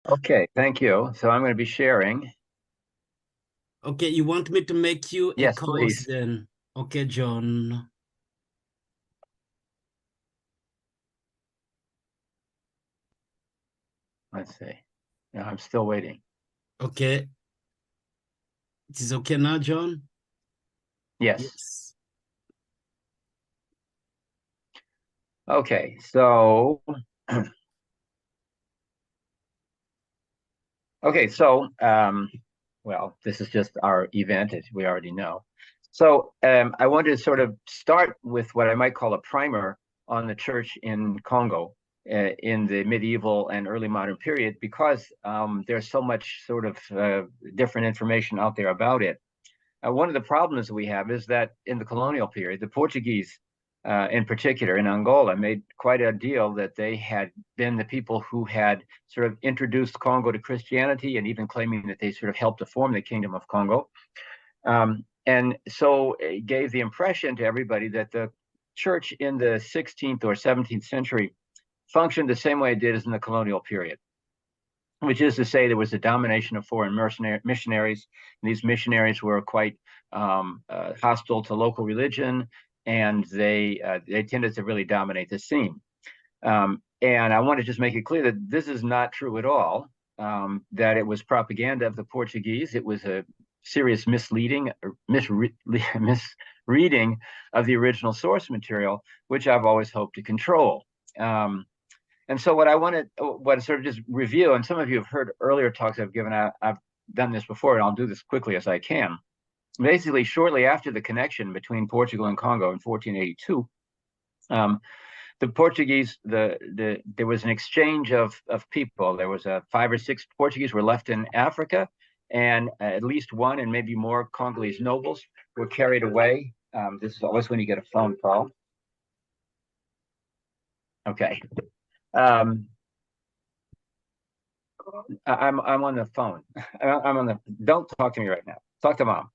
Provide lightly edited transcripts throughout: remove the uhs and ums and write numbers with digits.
Okay, thank you. So I'm going to be sharing. Okay, you want me to make you a Yes, co-host please. then? Okay, John. Let's see. No, I'm still waiting. Okay. It is okay now, John? Yes. Yes. Okay, so okay, so well, this is just our event, as we already know. So I wanted to sort of start with what I might call a primer on the church in Congo in the medieval and early modern period, because there's so much sort of different information out there about it. One of the problems we have is that in the colonial period, the Portuguese, in particular in Angola, made quite a deal that they had been the people who had sort of introduced Congo to Christianity, and even claiming that they sort of helped to form the Kingdom of Congo. And so it gave the impression to everybody that the church in the 16th or 17th century functioned the same way it did as in the colonial period, which is to say there was a domination of foreign missionaries. And these missionaries were quite hostile to local religion, and they tended to really dominate the scene. And I want to just make it clear that this is not true at all, that it was propaganda of the Portuguese. It was a serious misreading of the original source material, which I've always hoped to control. And so what I wanted, what sort of just review, and some of you have heard earlier talks I've given, I've done this before, and I'll do this quickly as I can. Basically, shortly after the connection between Portugal and Congo in 1482, the Portuguese, there was an exchange of people. There was 5 or 6 Portuguese were left in Africa, and at least one and maybe more Congolese nobles were carried away. This is always when you get a phone call. Okay. I'm on the phone. I'm on the. Don't talk to me right now. Talk to mom.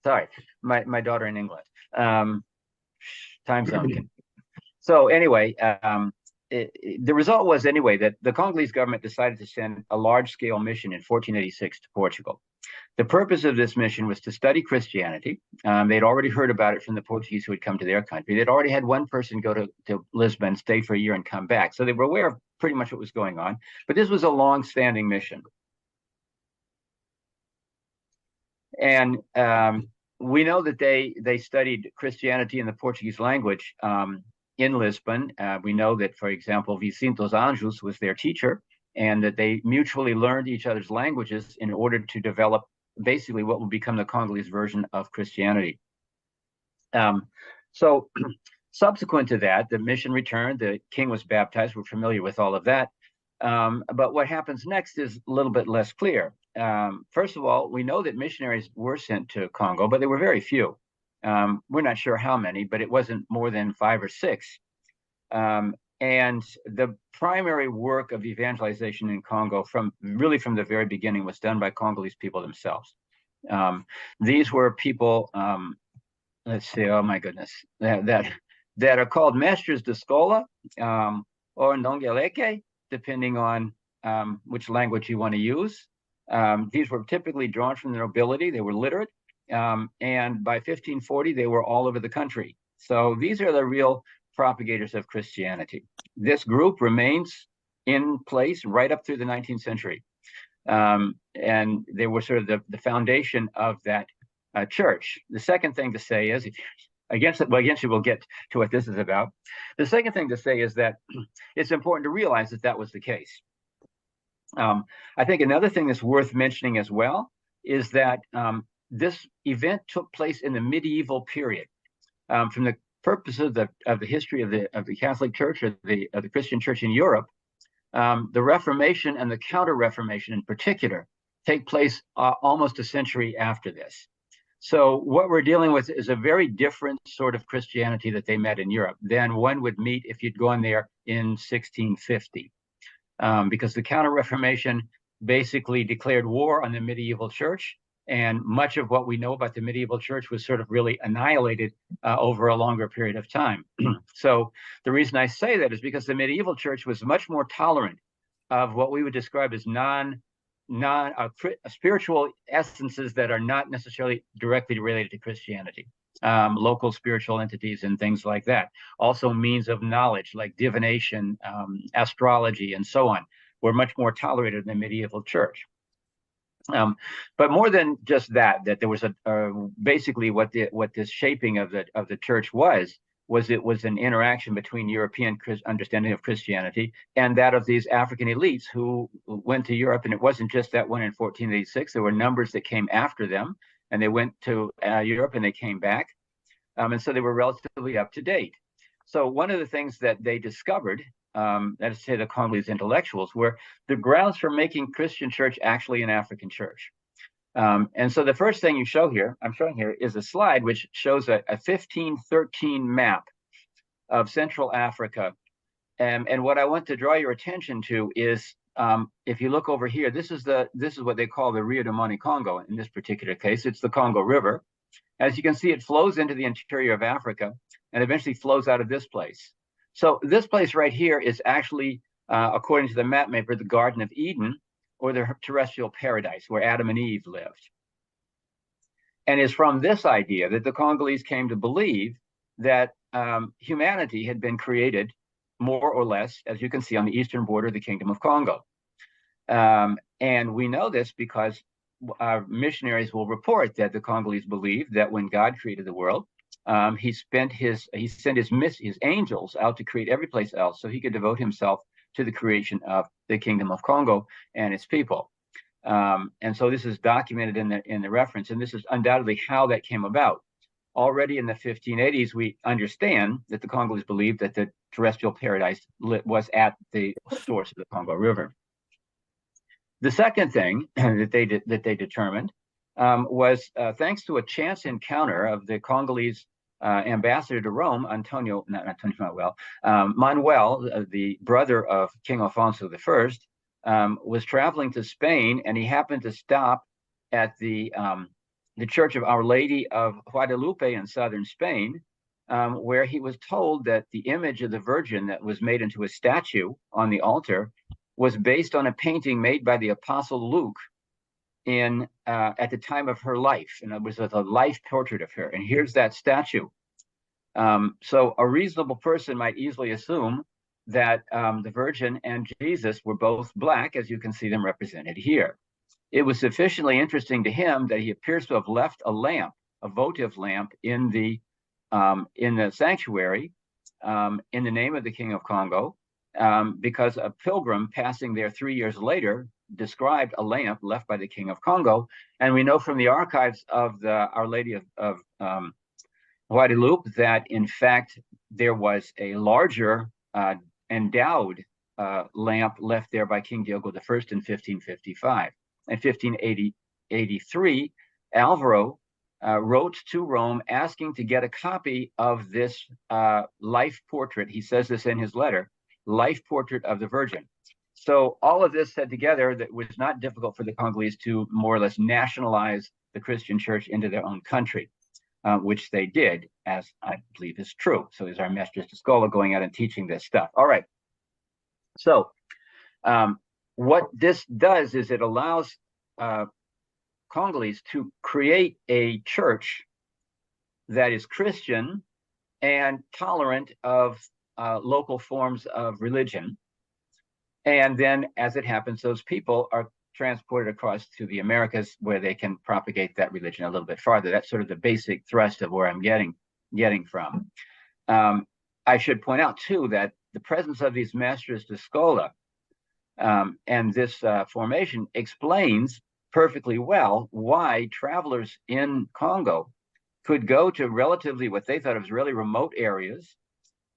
Sorry, my daughter in England. Time zone. So anyway, the result was anyway that the Congolese government decided to send a large-scale mission in 1486 to Portugal. The purpose of this mission was to study Christianity. They'd already heard about it from the Portuguese who had come to their country. They'd already had one person go to Lisbon, stay for a year, and come back. So they were aware of pretty much what was going on. But this was a long-standing mission. And we know that they studied Christianity in the Portuguese language in Lisbon. We know that, for example, Vicente dos Anjos was their teacher, and that they mutually learned each other's languages in order to develop basically what would become the Congolese version of Christianity. So subsequent to that, the mission returned, the king was baptized. We're familiar with all of that. But what happens next is a little bit less clear. First of all, we know that missionaries were sent to Congo, but they were very few. We're not sure how many, but it wasn't more than 5 or 6. And the primary work of evangelization in Congo from the very beginning was done by Congolese people themselves. These were people, let's see, oh my goodness, that are called mestres de escola or ndongeleke, depending on which language you want to use. These were typically drawn from the nobility. They were literate. And by 1540, they were all over the country. So these are the real propagators of Christianity. This group remains in place right up through the 19th century. And they were sort of the foundation of that church. The second thing to say is, eventually we'll get to what this is about. The second thing to say is that it's important to realize that that was the case. I think another thing that's worth mentioning as well is that this event took place in the medieval period. From the purpose of the history of the Catholic Church or the Christian Church in Europe, the Reformation and the Counter-Reformation in particular take place almost a century after this. So what we're dealing with is a very different sort of Christianity that they met in Europe than one would meet if you'd gone there in 1650. Because the Counter-Reformation basically declared war on the medieval church, and much of what we know about the medieval church was sort of really annihilated over a longer period of time. So the reason I say that is because the medieval church was much more tolerant of what we would describe as spiritual essences that are not necessarily directly related to Christianity. Local spiritual entities and things like that. Also means of knowledge like divination, astrology, and so on, were much more tolerated in the medieval church. But more than just that there was basically what this shaping of the church was it was an interaction between European understanding of Christianity and that of these African elites who went to Europe. And it wasn't just that one in 1486. There were numbers that came after them, and they went to Europe and they came back. And so they were relatively up to date. So one of the things that they discovered, that is to say the Congolese intellectuals, were the grounds for making Christian church actually an African church. And so the first thing I'm showing here is a slide which shows a 1513 map of Central Africa. And what I want to draw your attention to is, if you look over here, this is what they call the Rio de Moni Congo. In this particular case, it's the Congo River. As you can see, it flows into the interior of Africa and eventually flows out of this place. So this place right here is actually, according to the map maker, the Garden of Eden, or the terrestrial paradise where Adam and Eve lived. And it's from this idea that the Congolese came to believe that humanity had been created more or less, as you can see, on the eastern border of the Kingdom of Congo. And we know this because missionaries will report that the Congolese believed that when God created the world, he sent his angels out to create every place else so he could devote himself to the creation of the Kingdom of Congo and its people. And so this is documented in the reference, and this is undoubtedly how that came about. Already in the 1580s, we understand that the Congolese believed that the terrestrial paradise was at the source of the Congo River. The second thing that they determined was thanks to a chance encounter of the Congolese ambassador to Rome, Manuel, the brother of King Alfonso I, was traveling to Spain, and he happened to stop at the Church of Our Lady of Guadalupe in southern Spain, where he was told that the image of the Virgin that was made into a statue on the altar was based on a painting made by the Apostle Luke at the time of her life, and it was a life portrait of her. And here's that statue. So a reasonable person might easily assume that the Virgin and Jesus were both black, as you can see them represented here. It was sufficiently interesting to him that he appears to have left a lamp, a votive lamp, in the sanctuary in the name of the King of Congo, because a pilgrim passing there 3 years later described a lamp left by the King of Congo. And we know from the archives of Our Lady of Guadalupe that, in fact, there was a larger endowed lamp left there by King Diogo I in 1555. In 1583, Alvaro wrote to Rome asking to get a copy of this life portrait. He says this in his letter, life portrait of the Virgin. So all of this said together, that was not difficult for the Congolese to more or less nationalize the Christian church into their own country, which they did, as I believe is true. So there's our Mestres de Scola going out and teaching this stuff. All right. So what this does is it allows Congolese to create a church that is Christian and tolerant of local forms of religion. And then, as it happens, those people are transported across to the Americas, where they can propagate that religion a little bit farther. That's sort of the basic thrust of where I'm getting from. I should point out, too, that the presence of these Mestres de Scola and this formation explains perfectly well why travelers in Congo could go to relatively what they thought of as really remote areas,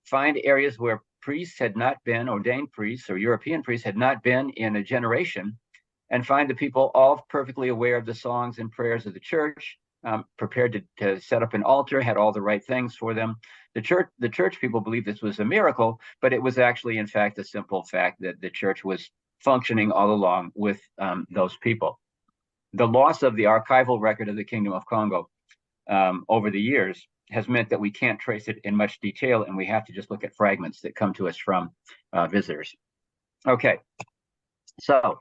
find areas where priests had not been, ordained priests or European priests had not been in a generation, and find the people all perfectly aware of the songs and prayers of the church, prepared to set up an altar, had all the right things for them. The church people believed this was a miracle, but it was actually, in fact, a simple fact that the church was functioning all along with those people. The loss of the archival record of the Kingdom of Congo over the years has meant that we can't trace it in much detail, and we have to just look at fragments that come to us from visitors. Okay, So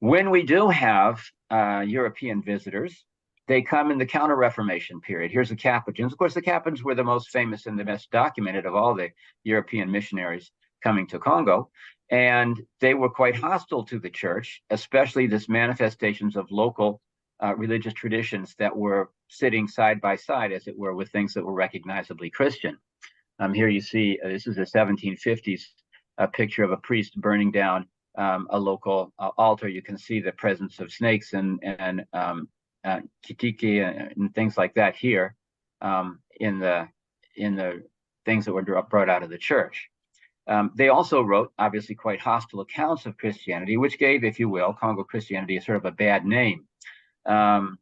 when we do have European visitors, they come in the Counter-Reformation period. Here's the Capuchins. Of course, the Capuchins were the most famous and the best documented of all the European missionaries coming to Congo. And they were quite hostile to the church, especially this manifestations of local religious traditions that were sitting side by side, as it were, with things that were recognizably Christian. Here you see, this is a 1750s picture of a priest burning down a local altar. You can see the presence of snakes and kitiki and things like that here in the things that were brought out of the church. They also wrote, obviously, quite hostile accounts of Christianity, which gave, if you will, Congo Christianity a sort of a bad name. And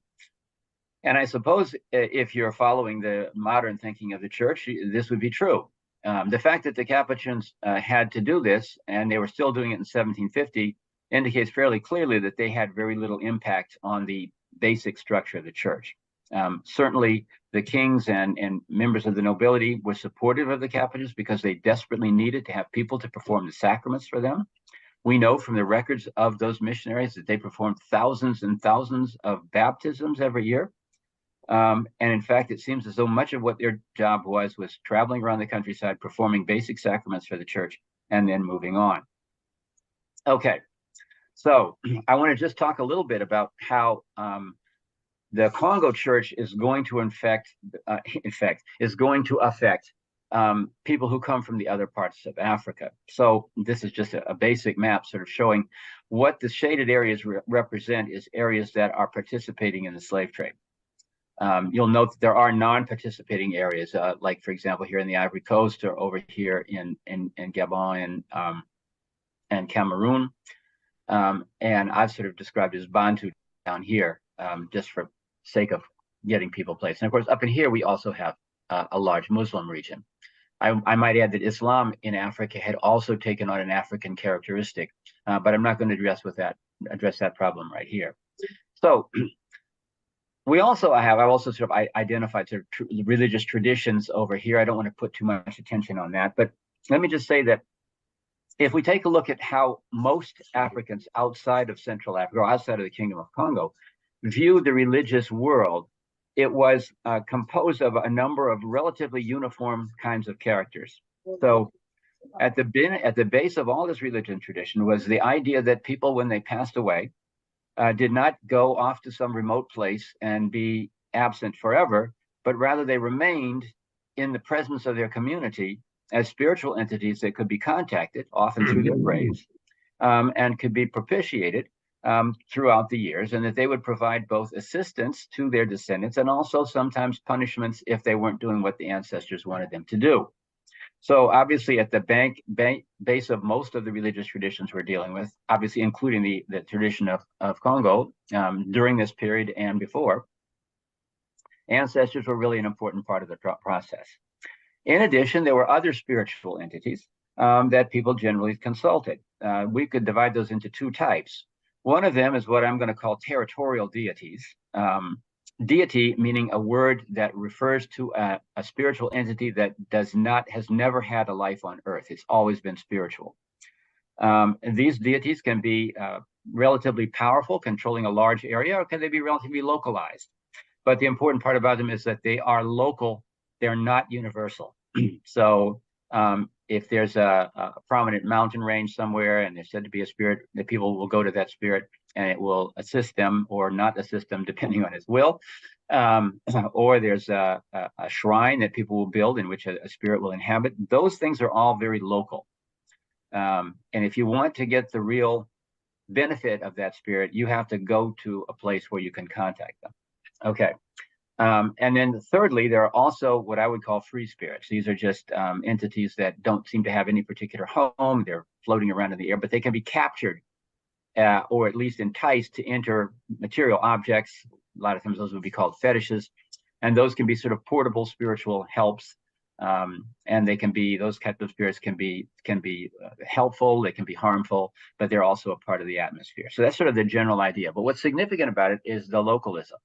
I suppose if you're following the modern thinking of the church, this would be true. The fact that the Capuchins had to do this, and they were still doing it in 1750, indicates fairly clearly that they had very little impact on the basic structure of the church. Certainly, the kings and members of the nobility were supportive of the Capuchins because they desperately needed to have people to perform the sacraments for them. We know from the records of those missionaries that they performed thousands and thousands of baptisms every year. And in fact, it seems as though much of what their job was traveling around the countryside, performing basic sacraments for the church, and then moving on. Okay, so I want to just talk a little bit about how the Congo church is going to affect people who come from the other parts of Africa. So this is just a basic map sort of showing what the shaded areas represent is areas that are participating in the slave trade. You'll note that there are non-participating areas, like, for example, here in the Ivory Coast or over here in Gabon and Cameroon. And I've sort of described as Bantu down here, just for sake of getting people placed. And of course, up in here, we also have a large Muslim region. I might add that Islam in Africa had also taken on an African characteristic, but I'm not going to address that problem right here. So I've also sort of identified sort of religious traditions over here. I don't want to put too much attention on that, but let me just say that if we take a look at how most Africans outside of Central Africa or outside of the Kingdom of Congo view the religious world, it was composed of a number of relatively uniform kinds of characters. So at the base of all this religion tradition was the idea that people, when they passed away, did not go off to some remote place and be absent forever, but rather they remained in the presence of their community as spiritual entities that could be contacted, often through their graves, and could be propitiated throughout the years, and that they would provide both assistance to their descendants and also sometimes punishments if they weren't doing what the ancestors wanted them to do. So obviously at the base of most of the religious traditions we're dealing with, obviously including the tradition of Congo during this period and before, ancestors were really an important part of the process. In addition, there were other spiritual entities that people generally consulted. We could divide those into two types. One of them is what I'm going to call territorial deities. Deity meaning a word that refers to a spiritual entity that has never had a life on earth. It's always been spiritual. And these deities can be relatively powerful, controlling a large area, or can they be relatively localized? But the important part about them is that they are local. They're not universal. So if there's a prominent mountain range somewhere and there's said to be a spirit, the people will go to that spirit and it will assist them or not assist them depending on its will. Or there's a shrine that people will build in which a spirit will inhabit. Those things are all very local. And if you want to get the real benefit of that spirit, you have to go to a place where you can contact them. Okay. And then thirdly, there are also what I would call free spirits. These are just entities that don't seem to have any particular home. They're floating around in the air, but they can be captured or at least enticed to enter material objects. A lot of times those would be called fetishes. And those can be sort of portable spiritual helps. And they can be, those types of spirits can be helpful, they can be harmful, but they're also a part of the atmosphere. So that's sort of the general idea. But what's significant about it is the localism.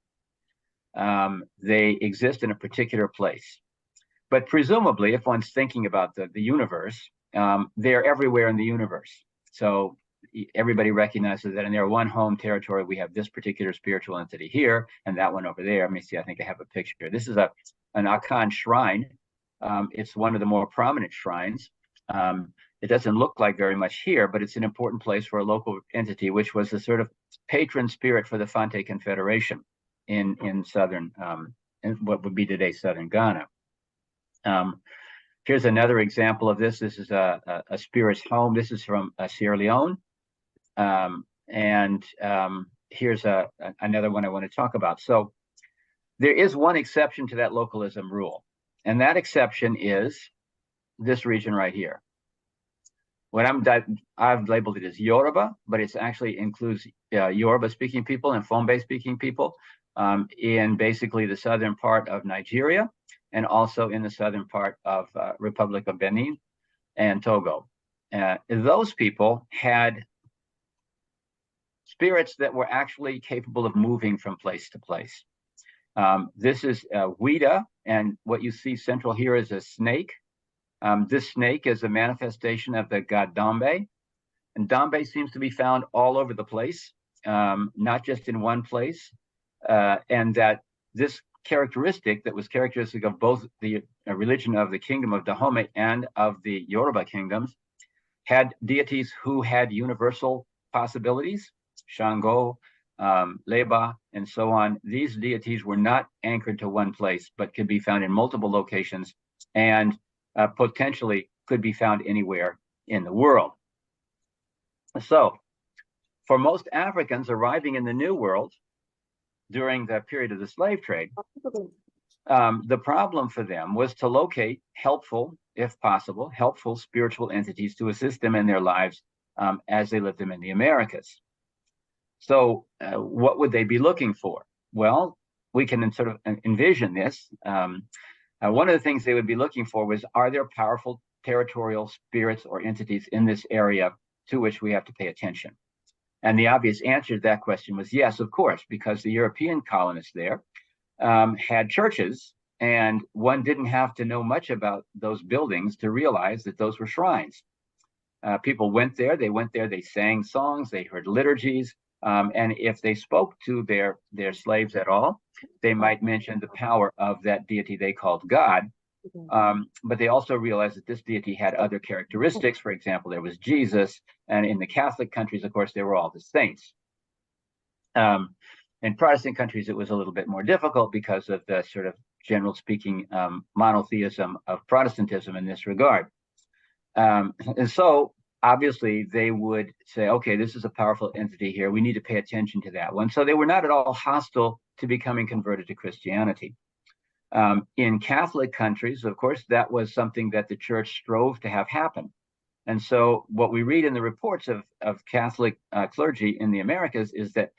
They exist in a particular place. But presumably, if one's thinking about the universe, they're everywhere in the universe. So everybody recognizes that in their one home territory, we have this particular spiritual entity here and that one over there. Let me see, I think I have a picture. This is an Akan shrine. It's one of the more prominent shrines. It doesn't look like very much here, but it's an important place for a local entity, which was the sort of patron spirit for the Fante Confederation in southern, in what would be today southern Ghana. Here's another example of this. This is a spirit's home. This is from Sierra Leone. Here's another one I want to talk about. So there is one exception to that localism rule, and that exception is this region right here. What I've labeled it as Yoruba, but it actually includes Yoruba-speaking people and Fombe-speaking people in basically the southern part of Nigeria, and also in the southern part of Republic of Benin and Togo. Those people had spirits that were actually capable of moving from place to place. This is Ouida, and what you see central here is a snake. This snake is a manifestation of the god Dambe, and Dambe seems to be found all over the place, not just in one place, and that this characteristic that was characteristic of both the religion of the kingdom of Dahomey and of the Yoruba kingdoms had deities who had universal possibilities, Shango, Leba, and so on. These deities were not anchored to one place, but could be found in multiple locations and potentially could be found anywhere in the world. So for most Africans arriving in the New World during the period of the slave trade, the problem for them was to locate helpful, if possible, helpful spiritual entities to assist them in their lives as they lived them in the Americas. So what would they be looking for? Well, we can sort of envision this. One of the things they would be looking for was, are there powerful territorial spirits or entities in this area to which we have to pay attention? And the obvious answer to that question was yes, of course, because the European colonists there had churches, and one didn't have to know much about those buildings to realize that those were shrines. People went there, they sang songs, they heard liturgies, and if they spoke to their slaves at all, they might mention the power of that deity they called God. But they also realized that this deity had other characteristics. For example, there was Jesus, and in the Catholic countries, of course, there were all the saints. In Protestant countries, it was a little bit more difficult because of the sort of general speaking monotheism of Protestantism in this regard. And so obviously they would say, okay, this is a powerful entity here. We need to pay attention to that one. So they were not at all hostile to becoming converted to Christianity. In Catholic countries, of course, that was something that the church strove to have happen. And so what we read in the reports of Catholic clergy in the Americas is that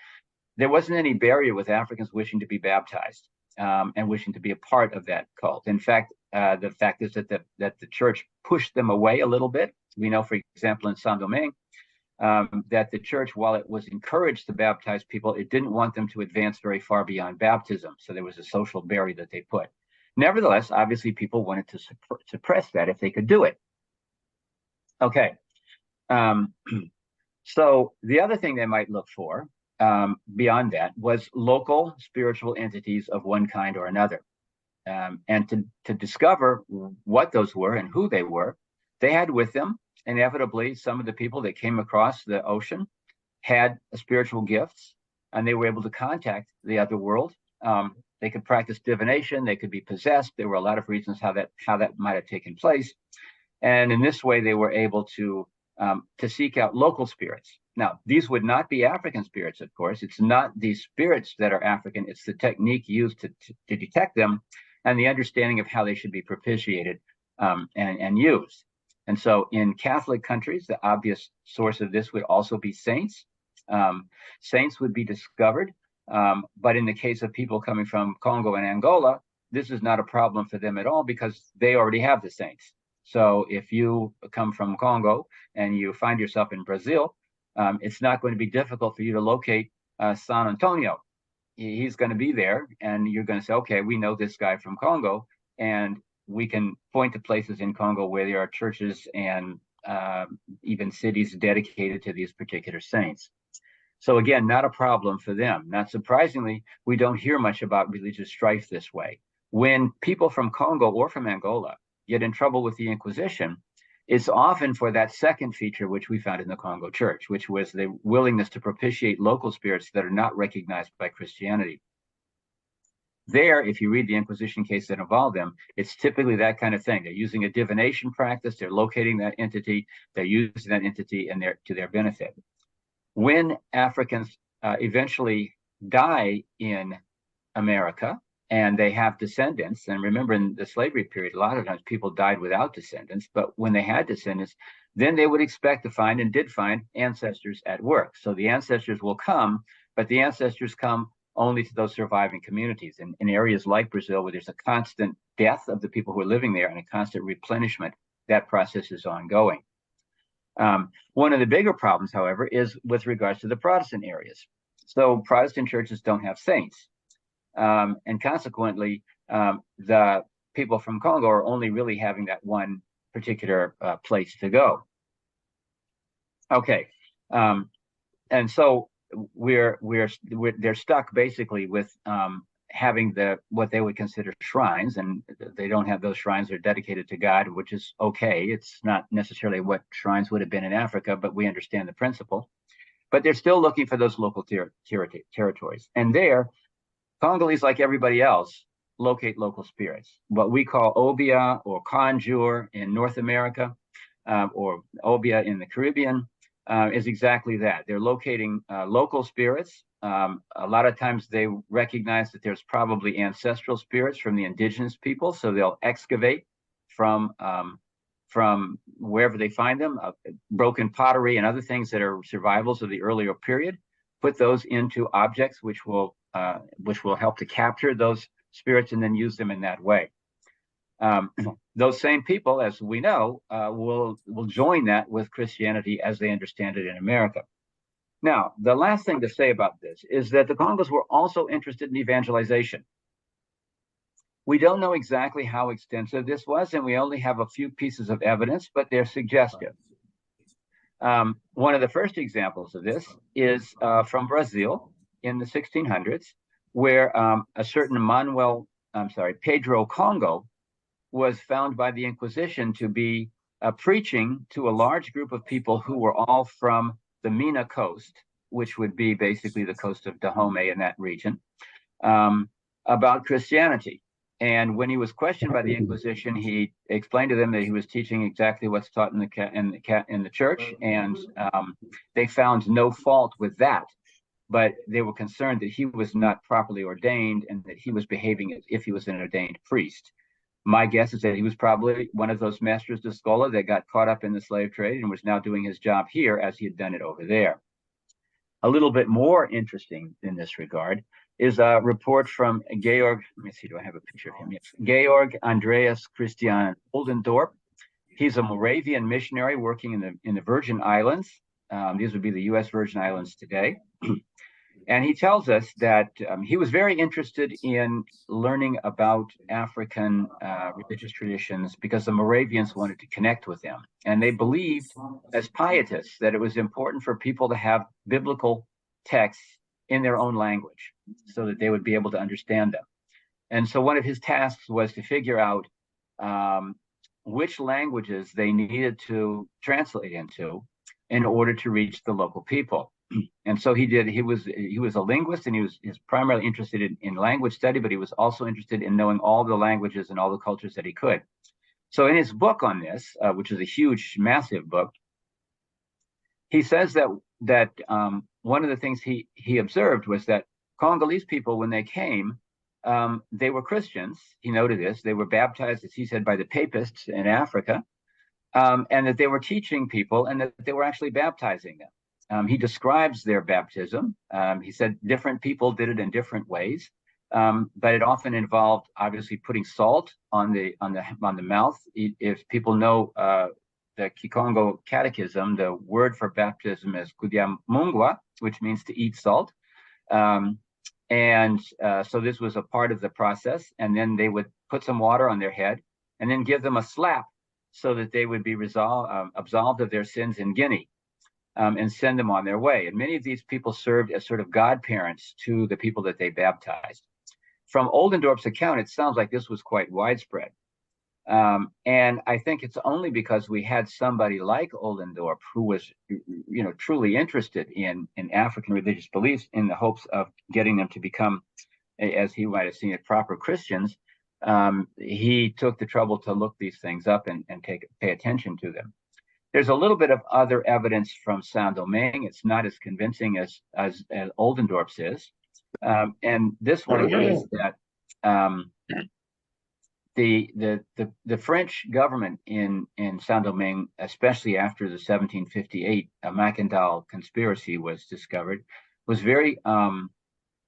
there wasn't any barrier with Africans wishing to be baptized and wishing to be a part of that cult. In fact, the fact is that the church pushed them away a little bit. We know, for example, in Saint-Domingue, that the church, while it was encouraged to baptize people, it didn't want them to advance very far beyond baptism. So there was a social barrier that they put. Nevertheless, obviously, people wanted to suppress that if they could do it. Okay. So the other thing they might look for beyond that was local spiritual entities of one kind or another. And to discover what those were and who they were, they had with them, inevitably, some of the people that came across the ocean had spiritual gifts, and they were able to contact the other world. They could practice divination, they could be possessed. There were a lot of reasons how that might have taken place. And in this way, they were able to seek out local spirits. Now, these would not be African spirits, of course. It's not these spirits that are African. It's the technique used to detect them and the understanding of how they should be propitiated and used. And so in Catholic countries, the obvious source of this would also be saints. Saints would be discovered. But in the case of people coming from Congo and Angola, this is not a problem for them at all because they already have the saints. So if you come from Congo and you find yourself in Brazil, it's not going to be difficult for you to locate San Antonio. He's going to be there, and you're going to say, okay, we know this guy from Congo, and we can point to places in Congo where there are churches and even cities dedicated to these particular saints. So again, not a problem for them. Not surprisingly, we don't hear much about religious strife this way. When people from Congo or from Angola get in trouble with the Inquisition, it's often for that second feature which we found in the Congo church, which was the willingness to propitiate local spirits that are not recognized by Christianity. There, if you read the Inquisition case that involved them, it's typically that kind of thing. They're using a divination practice, they're locating that entity, they're using that entity to their benefit. When Africans eventually die in America and they have descendants, and remember in the slavery period, a lot of times people died without descendants, but when they had descendants, then they would expect to find and did find ancestors at work. So the ancestors will come, but the ancestors come only to those surviving communities. In areas like Brazil, where there's a constant death of the people who are living there and a constant replenishment, that process is ongoing. One of the bigger problems, however, is with regards to the Protestant areas. So Protestant churches don't have saints. And consequently, the people from Congo are only really having that one particular place to go. Okay. And so they're stuck basically with having what they would consider shrines, and they don't have those shrines that are dedicated to God, which is okay. It's not necessarily what shrines would have been in Africa, but we understand the principle. But they're still looking for those local territories. And there, Congolese, like everybody else, locate local spirits. What we call obia or conjure in North America, or obia in the Caribbean, is exactly that. They're locating local spirits. A lot of times they recognize that there's probably ancestral spirits from the indigenous people, so they'll excavate from wherever they find them, broken pottery and other things that are survivals of the earlier period, put those into objects which will help to capture those spirits and then use them in that way. Those same people, as we know, will join that with Christianity as they understand it in America. Now, the last thing to say about this is that the Congos were also interested in evangelization. We don't know exactly how extensive this was, and we only have a few pieces of evidence, but they're suggestive. One of the first examples of this is from Brazil in the 1600s, where a certain Pedro Kongo was found by the Inquisition to be preaching to a large group of people who were all from the Mina coast, which would be basically the coast of Dahomey in that region, about Christianity. And when he was questioned by the Inquisition, he explained to them that he was teaching exactly what's taught in the church, and they found no fault with that. But they were concerned that he was not properly ordained and that he was behaving as if he was an ordained priest. My guess is that he was probably one of those masters de escola that got caught up in the slave trade and was now doing his job here as he had done it over there. A little bit more interesting in this regard is a report from Georg, let me see, do I have a picture of him? Yes. Georg Andreas Christian Oldendorp. He's a Moravian missionary working in the Virgin Islands. These would be the U.S. Virgin Islands today. And he tells us that he was very interested in learning about African religious traditions because the Moravians wanted to connect with them. And they believed, as pietists, that it was important for people to have biblical texts in their own language so that they would be able to understand them. And so one of his tasks was to figure out which languages they needed to translate into in order to reach the local people. And so he did. He was a linguist, and he was primarily interested in language study, but he was also interested in knowing all the languages and all the cultures that he could. So in his book on this, which is a huge, massive book, he says that one of the things he observed was that Congolese people, when they came, they were Christians. He noted this. They were baptized, as he said, by the papists in Africa, and that they were teaching people and that they were actually baptizing them. He describes their baptism. He said different people did it in different ways, but it often involved obviously putting salt on the mouth. If people know the Kikongo Catechism, the word for baptism is kudiamungwa, which means to eat salt. So this was a part of the process, and then they would put some water on their head and then give them a slap so that they would be absolved of their sins in Guinea, and send them on their way. And many of these people served as sort of godparents to the people that they baptized. From Oldendorf's account, it sounds like this was quite widespread. And I think it's only because we had somebody like Oldendorf who was, truly interested in African religious beliefs, in the hopes of getting them to become, as he might have seen it, proper Christians. He took the trouble to look these things up and pay attention to them. There's a little bit of other evidence from Saint-Domingue. It's not as convincing as Oldendorf's is. And this one is that the French government in Saint-Domingue, especially after the 1758 Mackendal conspiracy was discovered, was very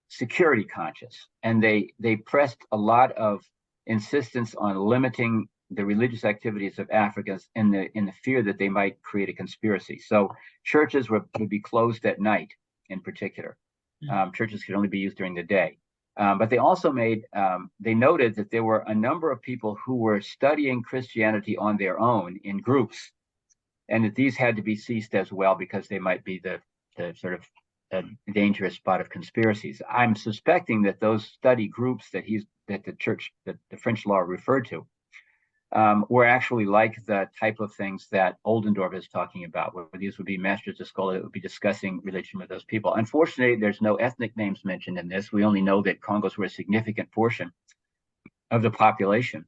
security conscious, and they pressed a lot of insistence on limiting the religious activities of Africans in the fear that they might create a conspiracy. So churches would be closed at night, in particular. Churches could only be used during the day. But they also they noted that there were a number of people who were studying Christianity on their own in groups, and that these had to be ceased as well because they might be the sort of a dangerous spot of conspiracies. I'm suspecting that those study groups that the French law referred to were actually like the type of things that Oldendorf is talking about, where these would be masters of school that would be discussing religion with those people. Unfortunately, there's no ethnic names mentioned in this. We only know that Congos were a significant portion of the population,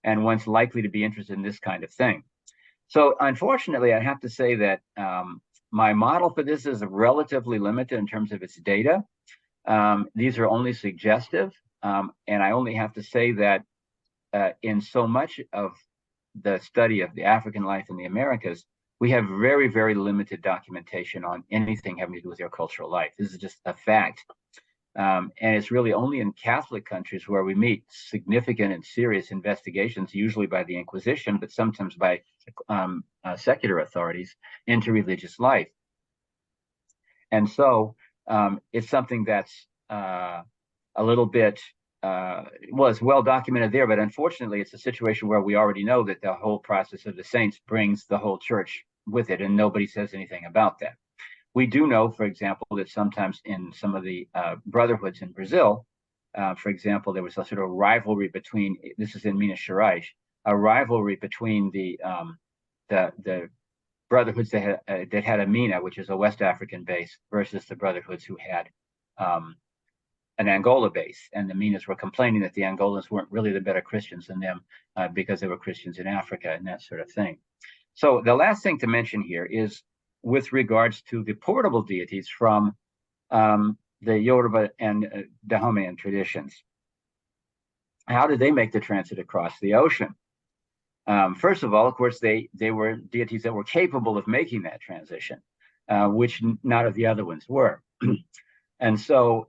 and one's likely to be interested in this kind of thing. So unfortunately, I have to say that my model for this is relatively limited in terms of its data. These are only suggestive, and I only have to say that in so much of the study of the African life in the Americas, we have very, very limited documentation on anything having to do with their cultural life. This is just a fact. And it's really only in Catholic countries where we meet significant and serious investigations, usually by the Inquisition, but sometimes by secular authorities, into religious life. And so it's something that's a little bit, it's well documented there, but unfortunately it's a situation where we already know that the whole process of the saints brings the whole church with it, and nobody says anything about that. We do know, for example, that sometimes in some of the brotherhoods in Brazil, for example, there was a sort of rivalry between, this is in Minas Gerais, a rivalry between the brotherhoods that had a Mina, which is a West African base, versus the brotherhoods who had an Angola base. And the Minas were complaining that the Angolans weren't really the better Christians than them because they were Christians in Africa and that sort of thing. So the last thing to mention here is with regards to the portable deities from the Yoruba and Dahomean traditions. How did they make the transit across the ocean? First of all, of course, they were deities that were capable of making that transition, which none of the other ones were. And so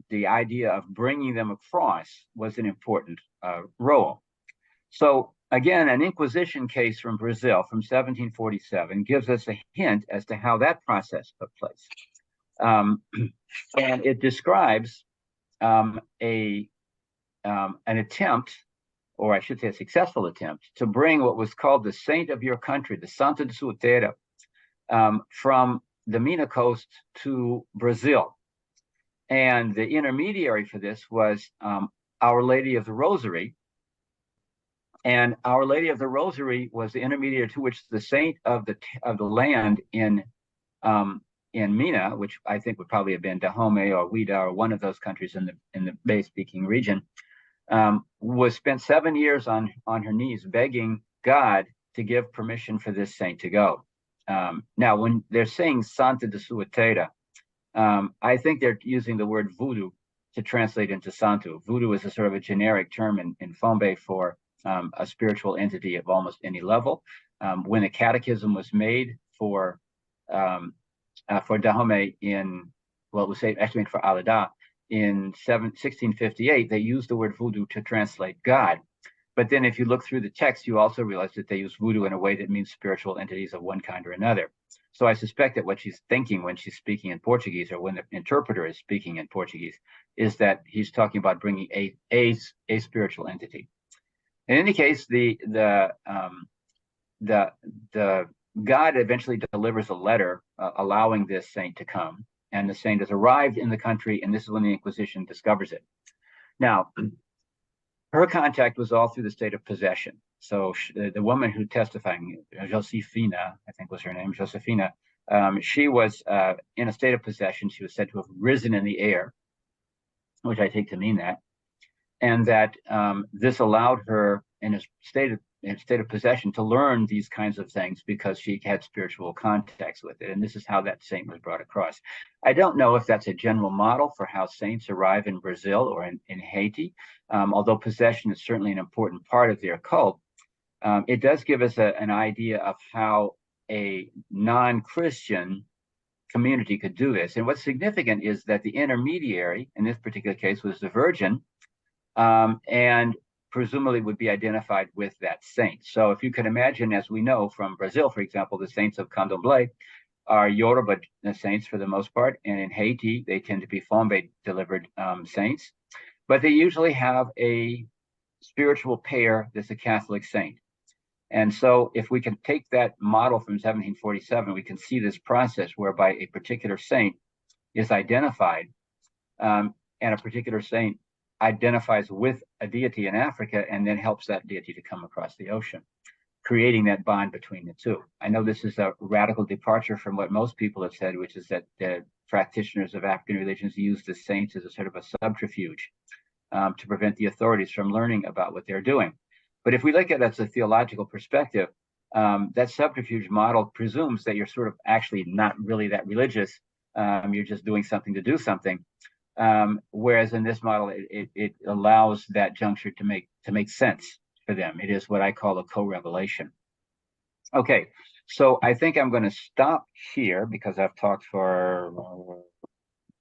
the idea of bringing them across was an important role. So again, an Inquisition case from Brazil from 1747 gives us a hint as to how that process took place. And it describes an attempt, or I should say a successful attempt, to bring what was called the saint of your country, the Santo de sua terra, from the Mina coast to Brazil. And the intermediary for this was Our Lady of the Rosary. And Our Lady of the Rosary was the intermediary to which the saint of the land in Mina, which I think would probably have been Dahomey or Ouida or one of those countries in the Bay-speaking region, was spent 7 years on her knees begging God to give permission for this saint to go. Now, when they're saying Santa de sua terra, I think they're using the word voodoo to translate into santo. Voodoo is a sort of a generic term in Fombe for a spiritual entity of almost any level. When the catechism was made for Dahomey in, well, it was actually made for Alada in 1658, they used the word voodoo to translate God. But then if you look through the text, you also realize that they use voodoo in a way that means spiritual entities of one kind or another. So I suspect that what she's thinking when she's speaking in Portuguese, or when the interpreter is speaking in Portuguese, is that he's talking about bringing a spiritual entity. In any case, the the God eventually delivers a letter allowing this saint to come, and the saint has arrived in the country, and this is when the Inquisition discovers it. Now, her contact was all through the state of possession. So the woman who testified, Josefina, I think was her name, Josefina, she was in a state of possession. She was said to have risen in the air, which I take to mean that, and that this allowed her in a state of possession to learn these kinds of things because she had spiritual contacts with it. And this is how that saint was brought across. I don't know if that's a general model for how saints arrive in Brazil or in Haiti, although possession is certainly an important part of their cult. It does give us an idea of how a non-Christian community could do this. And what's significant is that the intermediary, in this particular case, was the Virgin, and presumably would be identified with that saint. So if you can imagine, as we know from Brazil, for example, the saints of Candomblé are Yoruba saints for the most part, and in Haiti, they tend to be Fombe-delivered saints, but they usually have a spiritual pair that's a Catholic saint. And so if we can take that model from 1747, we can see this process whereby a particular saint is identified, and a particular saint identifies with a deity in Africa and then helps that deity to come across the ocean, creating that bond between the two. I know this is a radical departure from what most people have said, which is that the practitioners of African religions use the saints as a sort of a subterfuge to prevent the authorities from learning about what they're doing. But if we look at it as a theological perspective, that subterfuge model presumes that you're sort of actually not really that religious. You're just doing something to do something. Whereas in this model, it allows that juncture to make sense for them. It is what I call a co-revelation. Okay, so I think I'm going to stop here because I've talked for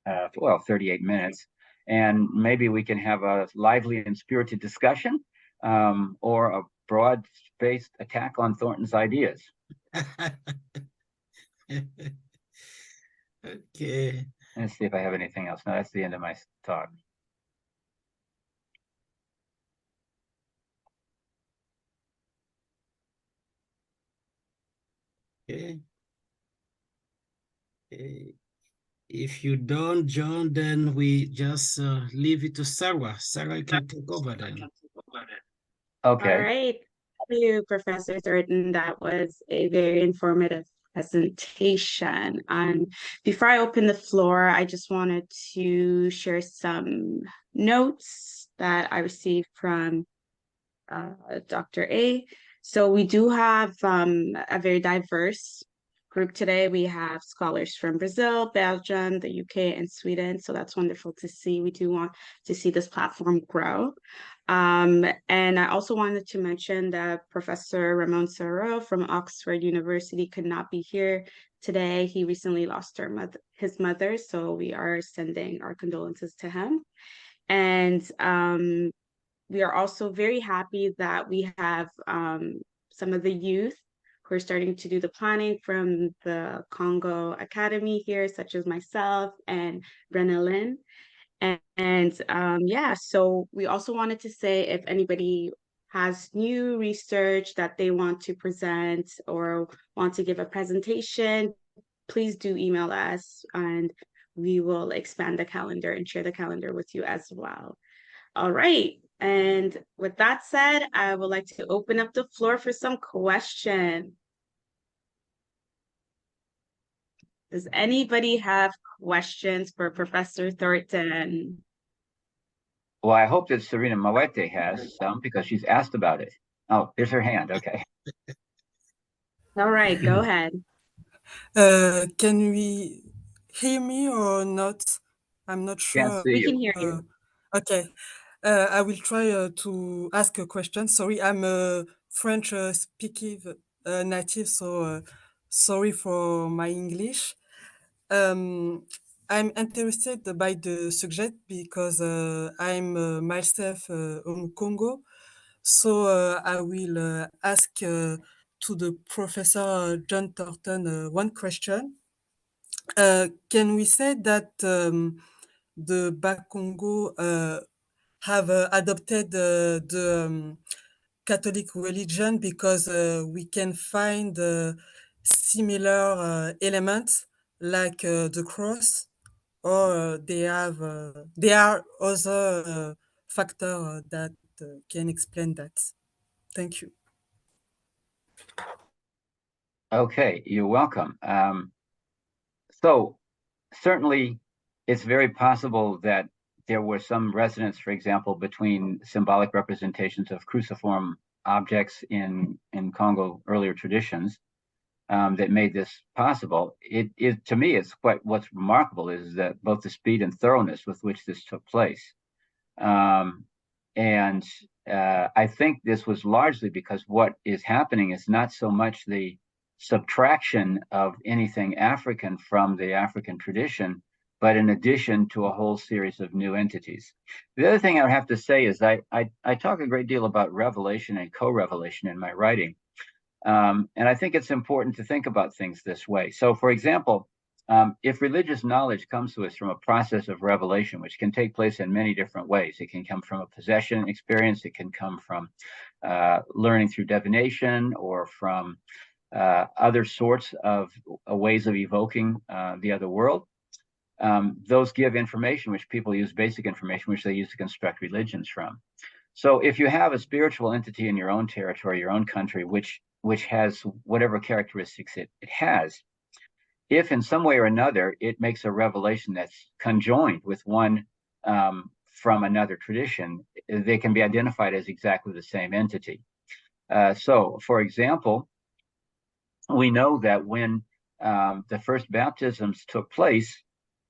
38 minutes, and maybe we can have a lively and spirited discussion, or a broad-based attack on Thornton's ideas. Okay. Let's see if I have anything else. No, that's the end of my talk. Okay. If you don't, John, then we just leave it to Sarah. Sarah can take over then. Okay. All right. Thank you, Professor Thornton. That was a very informative presentation. And before I open the floor, I just wanted to share some notes that I received from Dr. A. So we do have a very diverse group today. We have scholars from Brazil, Belgium, the UK, and Sweden. So that's wonderful to see. We do want to see this platform grow. And I also wanted to mention that Professor Ramon Sarro from Oxford University could not be here today. He recently lost his mother, so we are sending our condolences to him. And we are also very happy that we have some of the youth who are starting to do the planning from the Congo Academy here, such as myself and Brenna Lynn. And yeah, so we also wanted to say if anybody has new research that they want to present or want to give a presentation, please do email us and we will expand the calendar and share the calendar with you as well. All right. And with that said, I would like to open up the floor for some questions. Does anybody have questions for Professor Thornton? Well, I hope that Serena Moete has some because she's asked about it. Oh, there's her hand. Okay. All right, go ahead. Can we hear me or not? I'm not sure. Can't see We you. can hear you. Okay. I will try to ask a question. Sorry, I'm a French speaking native, so sorry for my English. I'm interested by the subject because I'm myself in Congo. So I will ask to the Professor John Thornton one question. Can we say that the Congo have adopted the Catholic religion because we can find similar elements like the cross, or they are other factors that can explain that. Thank you. Okay, you're welcome. So certainly it's very possible that there were some resonance, for example, between symbolic representations of cruciform objects in Congo earlier traditions that made this possible. It to me, it's quite what's remarkable is that both the speed and thoroughness with which this took place. And I think this was largely because what is happening is not so much the subtraction of anything African from the African tradition, but in addition to a whole series of new entities. The other thing I would have to say is I talk a great deal about revelation and co-revelation in my writing. And I think it's important to think about things this way. So, for example, if religious knowledge comes to us from a process of revelation, which can take place in many different ways, it can come from a possession experience, it can come from learning through divination, or from other sorts of ways of evoking the other world. Those give information which people use, basic information, which they use to construct religions from. So if you have a spiritual entity in your own territory, your own country, which has whatever characteristics it has, if in some way or another it makes a revelation that's conjoined with one from another tradition, they can be identified as exactly the same entity. So, for example, we know that when the first baptisms took place,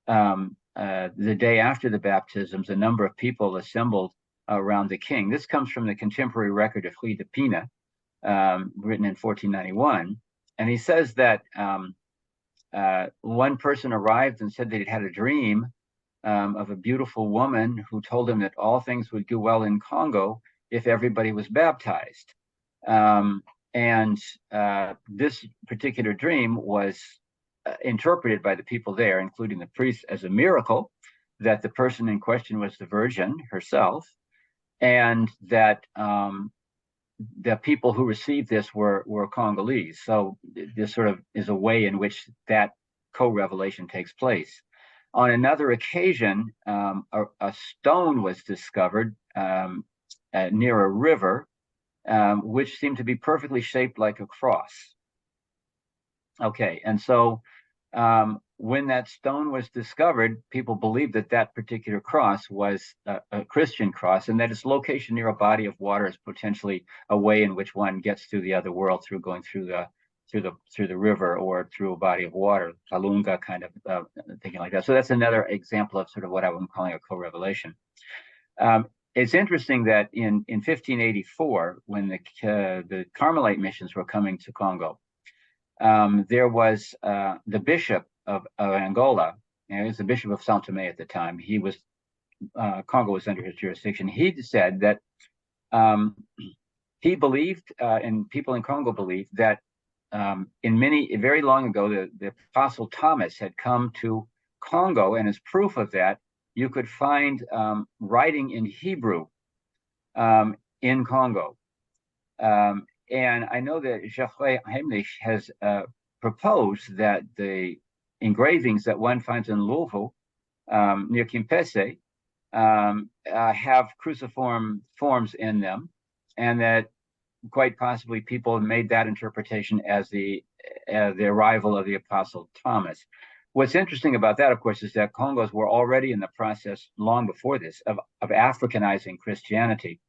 the day after the baptisms, a number of people assembled around the king. This comes from the contemporary record of Louis de Pina, written in 1491. And he says that one person arrived and said that he'd had a dream of a beautiful woman who told him that all things would go well in Congo if everybody was baptized. And this particular dream was interpreted by the people there, including the priest, as a miracle, that the person in question was the Virgin herself, and that the people who received this were Congolese. So this sort of is a way in which that co-revelation takes place. On another occasion, a stone was discovered near a river, which seemed to be perfectly shaped like a cross. Okay, and so when that stone was discovered, people believed that that particular cross was a Christian cross, and that its location near a body of water is potentially a way in which one gets to the other world through going through the river or through a body of water, Kalunga kind of thinking like that. So that's another example of sort of what I'm calling a co-revelation. It's interesting that in 1584, when the Carmelite missions were coming to Congo, there was the bishop of Angola, and he was the bishop of São Tomé at the time. He was Congo was under his jurisdiction. He said that he believed, and people in Congo believed, that very long ago, the Apostle Thomas had come to Congo, and as proof of that, you could find writing in Hebrew in Congo. And I know that Geoffrey Heimlich has proposed that the engravings that one finds in Louisville near Kimpese have cruciform forms in them, and that quite possibly people made that interpretation as the arrival of the Apostle Thomas. What's interesting about that, of course, is that Congos were already in the process long before this of Africanizing Christianity.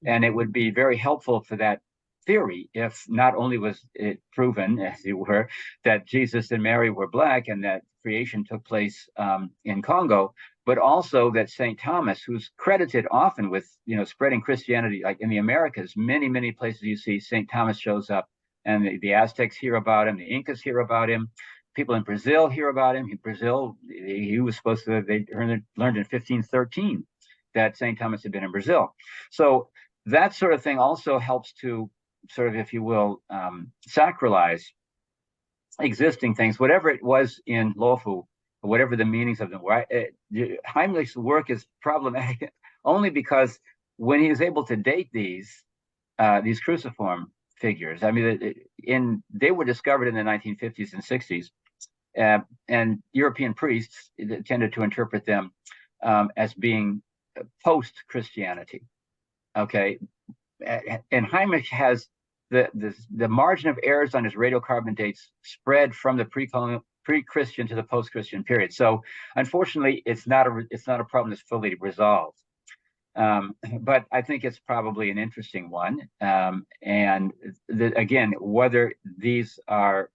And it would be very helpful for that theory if not only was it proven, as it were, that Jesus and Mary were Black and that creation took place in Congo, but also that St. Thomas, who's credited often with spreading Christianity, like in the Americas, many places you see St. Thomas shows up, and the Aztecs hear about him, the Incas hear about him, people in Brazil hear about him. In Brazil, he was supposed to, they learned in 1513 that St. Thomas had been in Brazil. So that sort of thing also helps to sort of, if you will, sacralize existing things, whatever it was in Lofu, whatever the meanings of them were. Heimlich's work is problematic only because when he was able to date these, these cruciform figures. I mean, they were discovered in the 1950s and 60s, and European priests tended to interpret them as being post-Christianity. Okay, and Heinrich has the margin of errors on his radiocarbon dates spread from the pre-Christian to the post-Christian period. So unfortunately, it's not a problem that's fully resolved. But I think it's probably an interesting one. And again, whether these are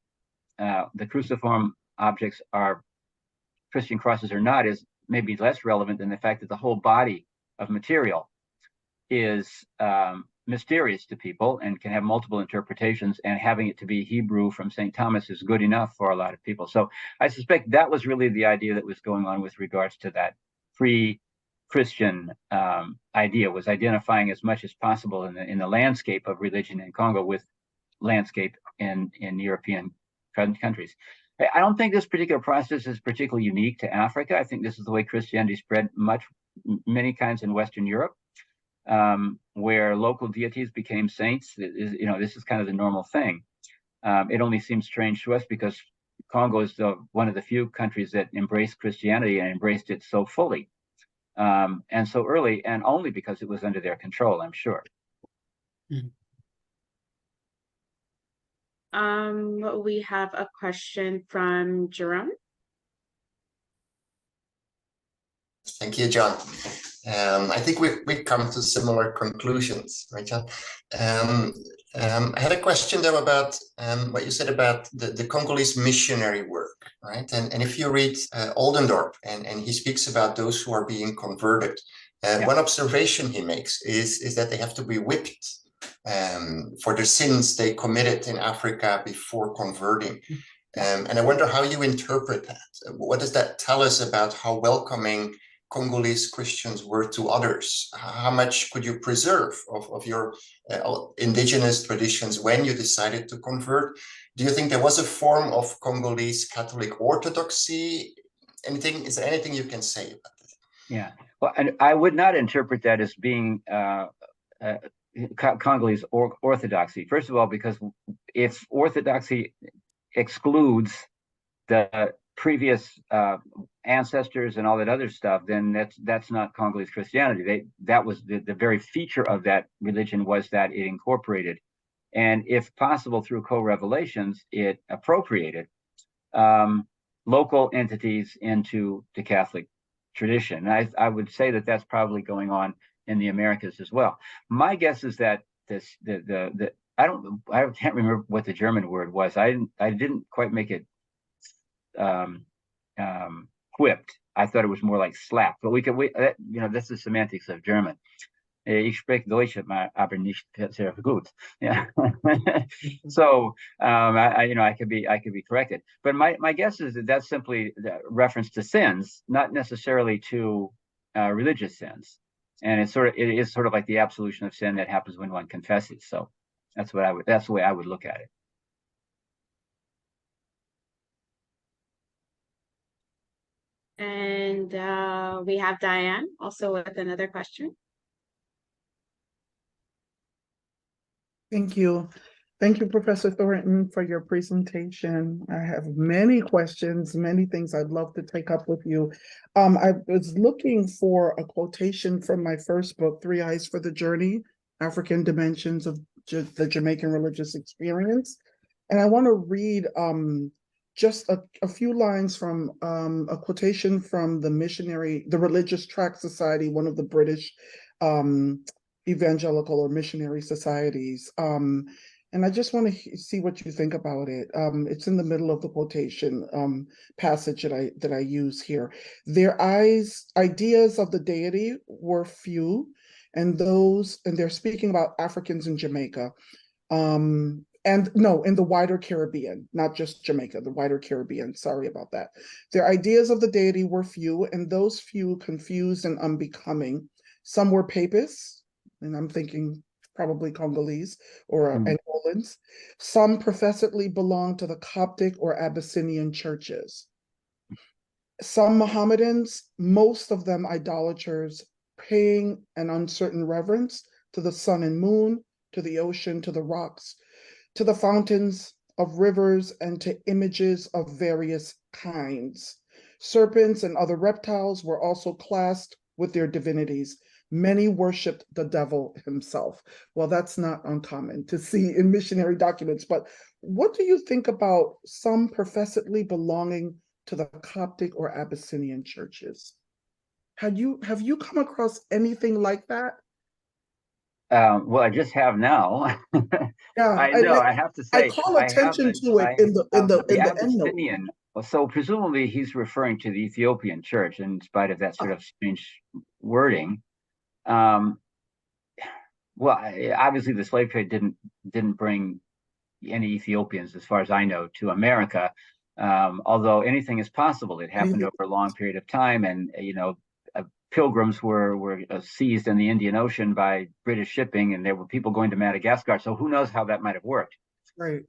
the cruciform objects are Christian crosses or not is maybe less relevant than the fact that the whole body of material is mysterious to people and can have multiple interpretations, and having it to be Hebrew from St. Thomas is good enough for a lot of people. So I suspect that was really the idea that was going on with regards to that pre-Christian idea, was identifying as much as possible in the landscape of religion in Congo with landscape in European countries. I don't think this particular process is particularly unique to Africa. I think this is the way Christianity spread many kinds in Western Europe, where local deities became saints. This is kind of the normal thing. It only seems strange to us because Congo is one of the few countries that embraced Christianity and embraced it so fully, and so early, and only because it was under their control, I'm sure. Mm. We have a question from Jerome. Thank you, John. I think we've come to similar conclusions, right, John? I had a question though about what you said about the Congolese missionary work, right? And if you read Oldendorp, and he speaks about those who are being converted, one observation he makes is that they have to be whipped for the sins they committed in Africa before converting. And I wonder how you interpret that. What does that tell us about how welcoming Congolese Christians were to others? How much could you preserve of your indigenous traditions when you decided to convert? Do you think there was a form of Congolese Catholic orthodoxy? Is there anything you can say about that? Yeah, well, and I would not interpret that as being Congolese orthodoxy. First of all, because if orthodoxy excludes the previous ancestors and all that other stuff, then that's not Congolese Christianity. That was the very feature of that religion, was that it incorporated, and if possible through co-revelations, it appropriated local entities into the Catholic tradition. And I would say that that's probably going on in the Americas as well. My guess is that I can't remember what the German word was. I didn't quite make it whipped. I thought it was more like slapped, but this is semantics of German. Ich spreche Deutsch, aber nicht sehr gut. Yeah. So I could be corrected, but my guess is that that's simply the reference to sins, not necessarily to religious sins, and it is sort of like the absolution of sin that happens when one confesses. So that's the way I would look at it. And we have Diane also with another question. Thank you. Thank you, Professor Thornton, for your presentation. I have many questions, many things I'd love to take up with you. I was looking for a quotation from my first book, 3 Eyes for the Journey, African Dimensions of the Jamaican Religious Experience. And I want to read just a few lines from a quotation from the Missionary, the Religious Tract Society, one of the British evangelical or missionary societies. And I just want to see what you think about it. It's in the middle of the quotation passage that I use here. Their ideas of the deity were few, and they're speaking about Africans in Jamaica. And no, in the wider Caribbean, not just Jamaica, the wider Caribbean. Sorry about that. Their ideas of the deity were few, and those few confused and unbecoming. Some were papists, and I'm thinking probably Congolese or Angolans. Some professedly belonged to the Coptic or Abyssinian churches. Some Mohammedans, most of them idolaters, paying an uncertain reverence to the sun and moon, to the ocean, to the rocks, to the fountains of rivers, and to images of various kinds. Serpents and other reptiles were also classed with their divinities. Many worshipped the devil himself. Well, that's not uncommon to see in missionary documents, but what do you think about some professedly belonging to the Coptic or Abyssinian churches? Have you come across anything like that? Well, I just have now. Yeah, I know. I have to I say, call I have attention the, to it I in the have the endnote. Abyssinian. So presumably he's referring to the Ethiopian church, in spite of that sort of strange wording. Well, obviously the slave trade didn't bring any Ethiopians, as far as I know, to America. Although anything is possible, it happened over a long period of time, and pilgrims were seized in the Indian Ocean by British shipping, and there were people going to Madagascar. So who knows how that might have worked? Right.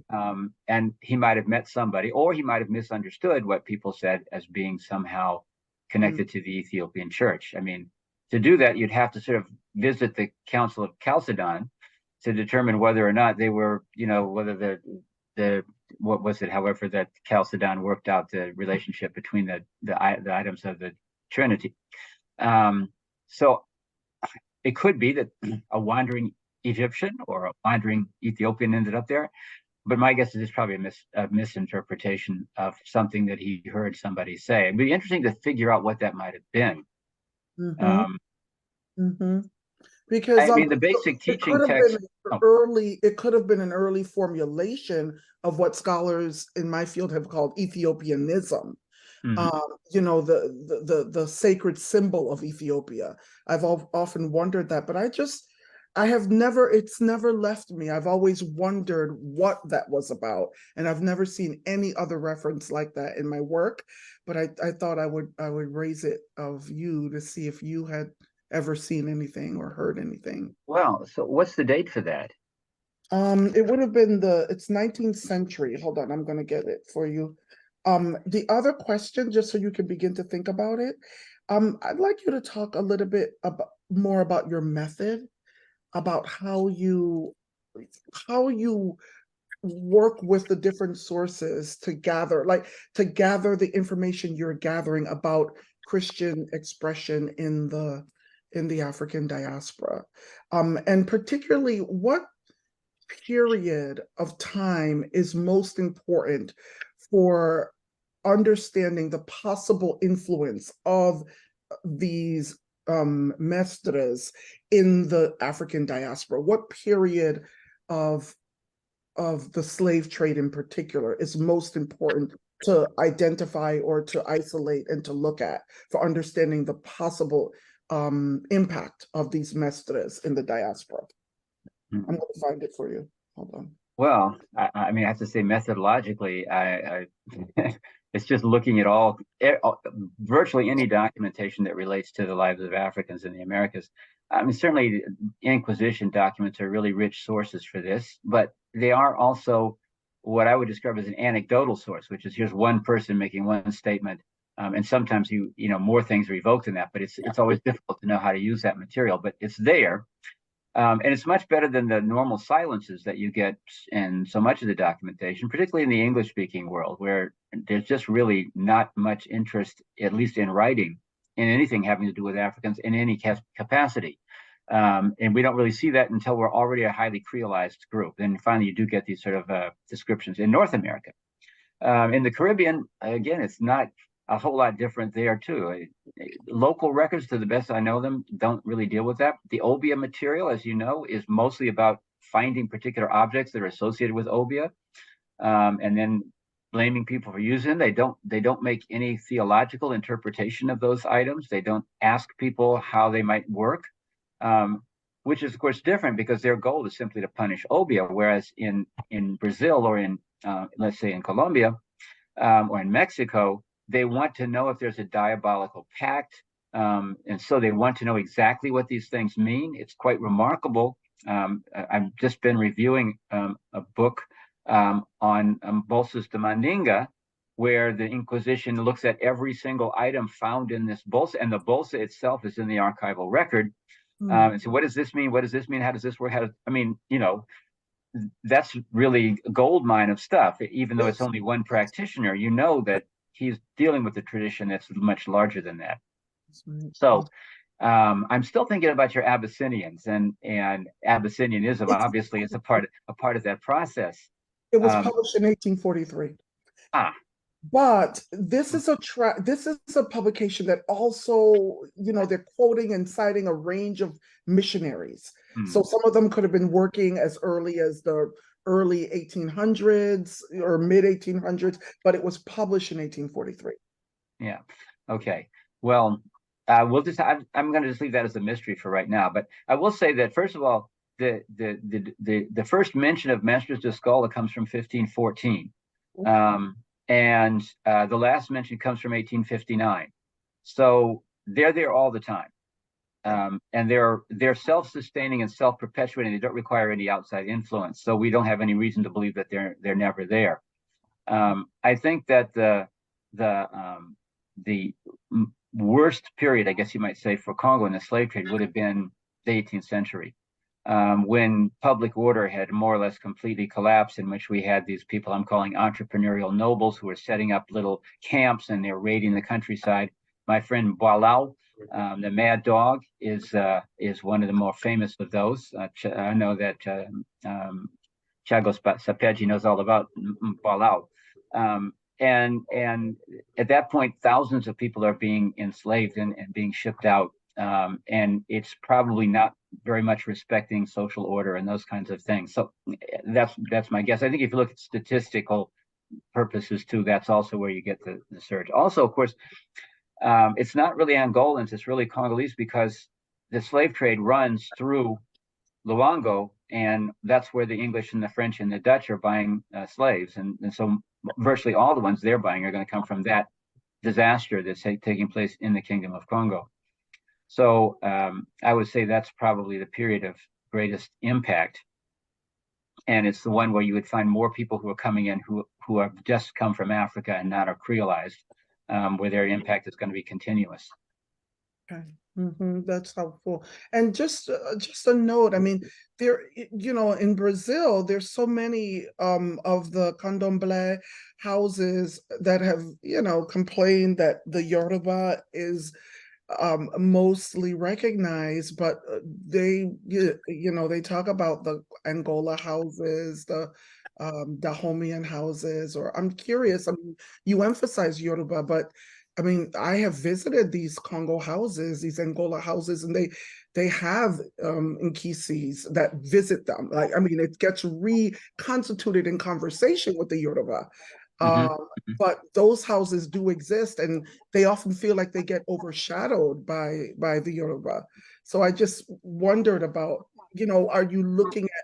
And he might have met somebody, or he might have misunderstood what people said as being somehow connected to the Ethiopian church. I mean, to do that, you'd have to sort of visit the Council of Chalcedon to determine whether or not they were, whether the what was it, however, that Chalcedon worked out the relationship between the items of the Trinity. So it could be that a wandering Egyptian or a wandering Ethiopian ended up there, but my guess is it's probably a misinterpretation of something that he heard somebody say. It'd be interesting to figure out what that might have been. Because I mean, the basic teaching text. It could have been an early formulation of what scholars in my field have called Ethiopianism. The sacred symbol of Ethiopia. I've often wondered that, but it's never left me. I've always wondered what that was about, and I've never seen any other reference like that in my work. But I thought I would raise it of you to see if you had ever seen anything or heard anything. Well, so what's the date for that? It would have been it's 19th century. Hold on, I'm going to get it for you. The other question, just so you can begin to think about it, I'd like you to talk a little bit more about your method, about how you work with the different sources to gather the information you're gathering about Christian expression in the African diaspora, and particularly what period of time is most important for understanding the possible influence of these mestres in the African diaspora. What period of the slave trade in particular is most important to identify or to isolate and to look at for understanding the possible impact of these mestres in the diaspora? I'm going to find it for you. Hold on. Well, I mean, I have to say, methodologically, I it's just looking at virtually any documentation that relates to the lives of Africans in the Americas. I mean, certainly Inquisition documents are really rich sources for this, but they are also what I would describe as an anecdotal source, which is here's one person making one statement, and sometimes more things are evoked in that, but it's always difficult to know how to use that material, but it's there. And it's much better than the normal silences that you get in so much of the documentation, particularly in the English-speaking world, where there's just really not much interest, at least in writing, in anything having to do with Africans in any capacity. And we don't really see that until we're already a highly creolized group. Then finally, you do get these sort of descriptions in North America. In the Caribbean, again, it's not a whole lot different there too. Local records, to the best I know them, don't really deal with that. The Obeah material, as you know, is mostly about finding particular objects that are associated with Obeah, and then blaming people for using them. They don't make any theological interpretation of those items. They don't ask people how they might work, which is of course different because their goal is simply to punish Obeah, whereas in Brazil or in let's say in Colombia or in Mexico, they want to know if there's a diabolical pact, and so they want to know exactly what these things mean. It's quite remarkable. I've just been reviewing a book on bolsas de mandinga, where the Inquisition looks at every single item found in this bolsa, and the bolsa itself is in the archival record. And so what does this mean? What does this mean? How does this work? I mean, that's really a gold mine of stuff. Even though it's only one practitioner, you know that he's dealing with a tradition that's much larger than that. So I'm still thinking about your Abyssinians, and Abyssinianism obviously is a part of that process. It was published in 1843. But this is a publication that also, they're quoting and citing a range of missionaries. So some of them could have been working as early as the early 1800s or mid 1800s, but it was published in 1843. Yeah. Okay. Well, I'm going to just leave that as a mystery for right now. But I will say that, first of all, the first mention of Masters de Escola comes from 1514. And the last mention comes from 1859. So they're there all the time. And they're self-sustaining and self-perpetuating. They don't require any outside influence. So we don't have any reason to believe that they're never there. I think that the worst period, I guess you might say, for Congo in the slave trade would have been the 18th century. When public order had more or less completely collapsed, in which we had these people I'm calling entrepreneurial nobles who were setting up little camps and they're raiding the countryside. My friend Boileau, the Mad Dog, is one of the more famous of those. I know that Thiago Sapeggi knows all about Boileau. And at that point, thousands of people are being enslaved and being shipped out. And it's probably not very much respecting social order and those kinds of things. So that's my guess. I think if you look at statistical purposes too, that's also where you get the surge. Also, of course, it's not really Angolans, it's really Congolese, because the slave trade runs through Luango, and that's where the English and the French and the Dutch are buying slaves. And so virtually all the ones they're buying are going to come from that disaster that's taking place in the Kingdom of Congo. So I would say that's probably the period of greatest impact. And it's the one where you would find more people who are coming in who have just come from Africa and not are creolized, where their impact is going to be continuous. Okay. That's helpful. And just a note, I mean, there, in Brazil, there's so many of the candomblé houses that have, complained that the Yoruba is mostly recognized, but they talk about the Angola houses, the Dahomian houses, or I'm curious, I mean, you emphasize Yoruba, but I mean, I have visited these Congo houses, these Angola houses, and they have Nkisis that visit them. Like, I mean, it gets reconstituted in conversation with the Yoruba. But those houses do exist, and they often feel like they get overshadowed by the Yoruba. So I just wondered about, are you looking at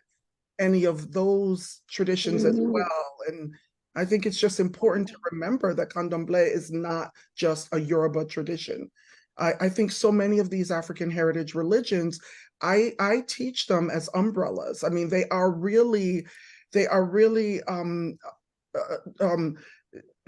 any of those traditions as well? And I think it's just important to remember that candomblé is not just a Yoruba tradition. I think so many of these African heritage religions, I teach them as umbrellas. I mean, they are really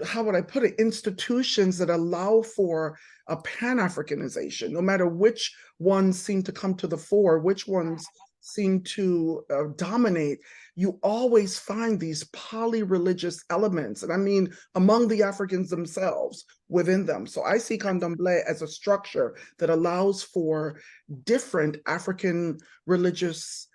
how would I put it, institutions that allow for a Pan-Africanization, no matter which ones seem to come to the fore, which ones seem to dominate. You always find these poly-religious elements, and I mean among the Africans themselves, within them. So I see candomblé as a structure that allows for different African religious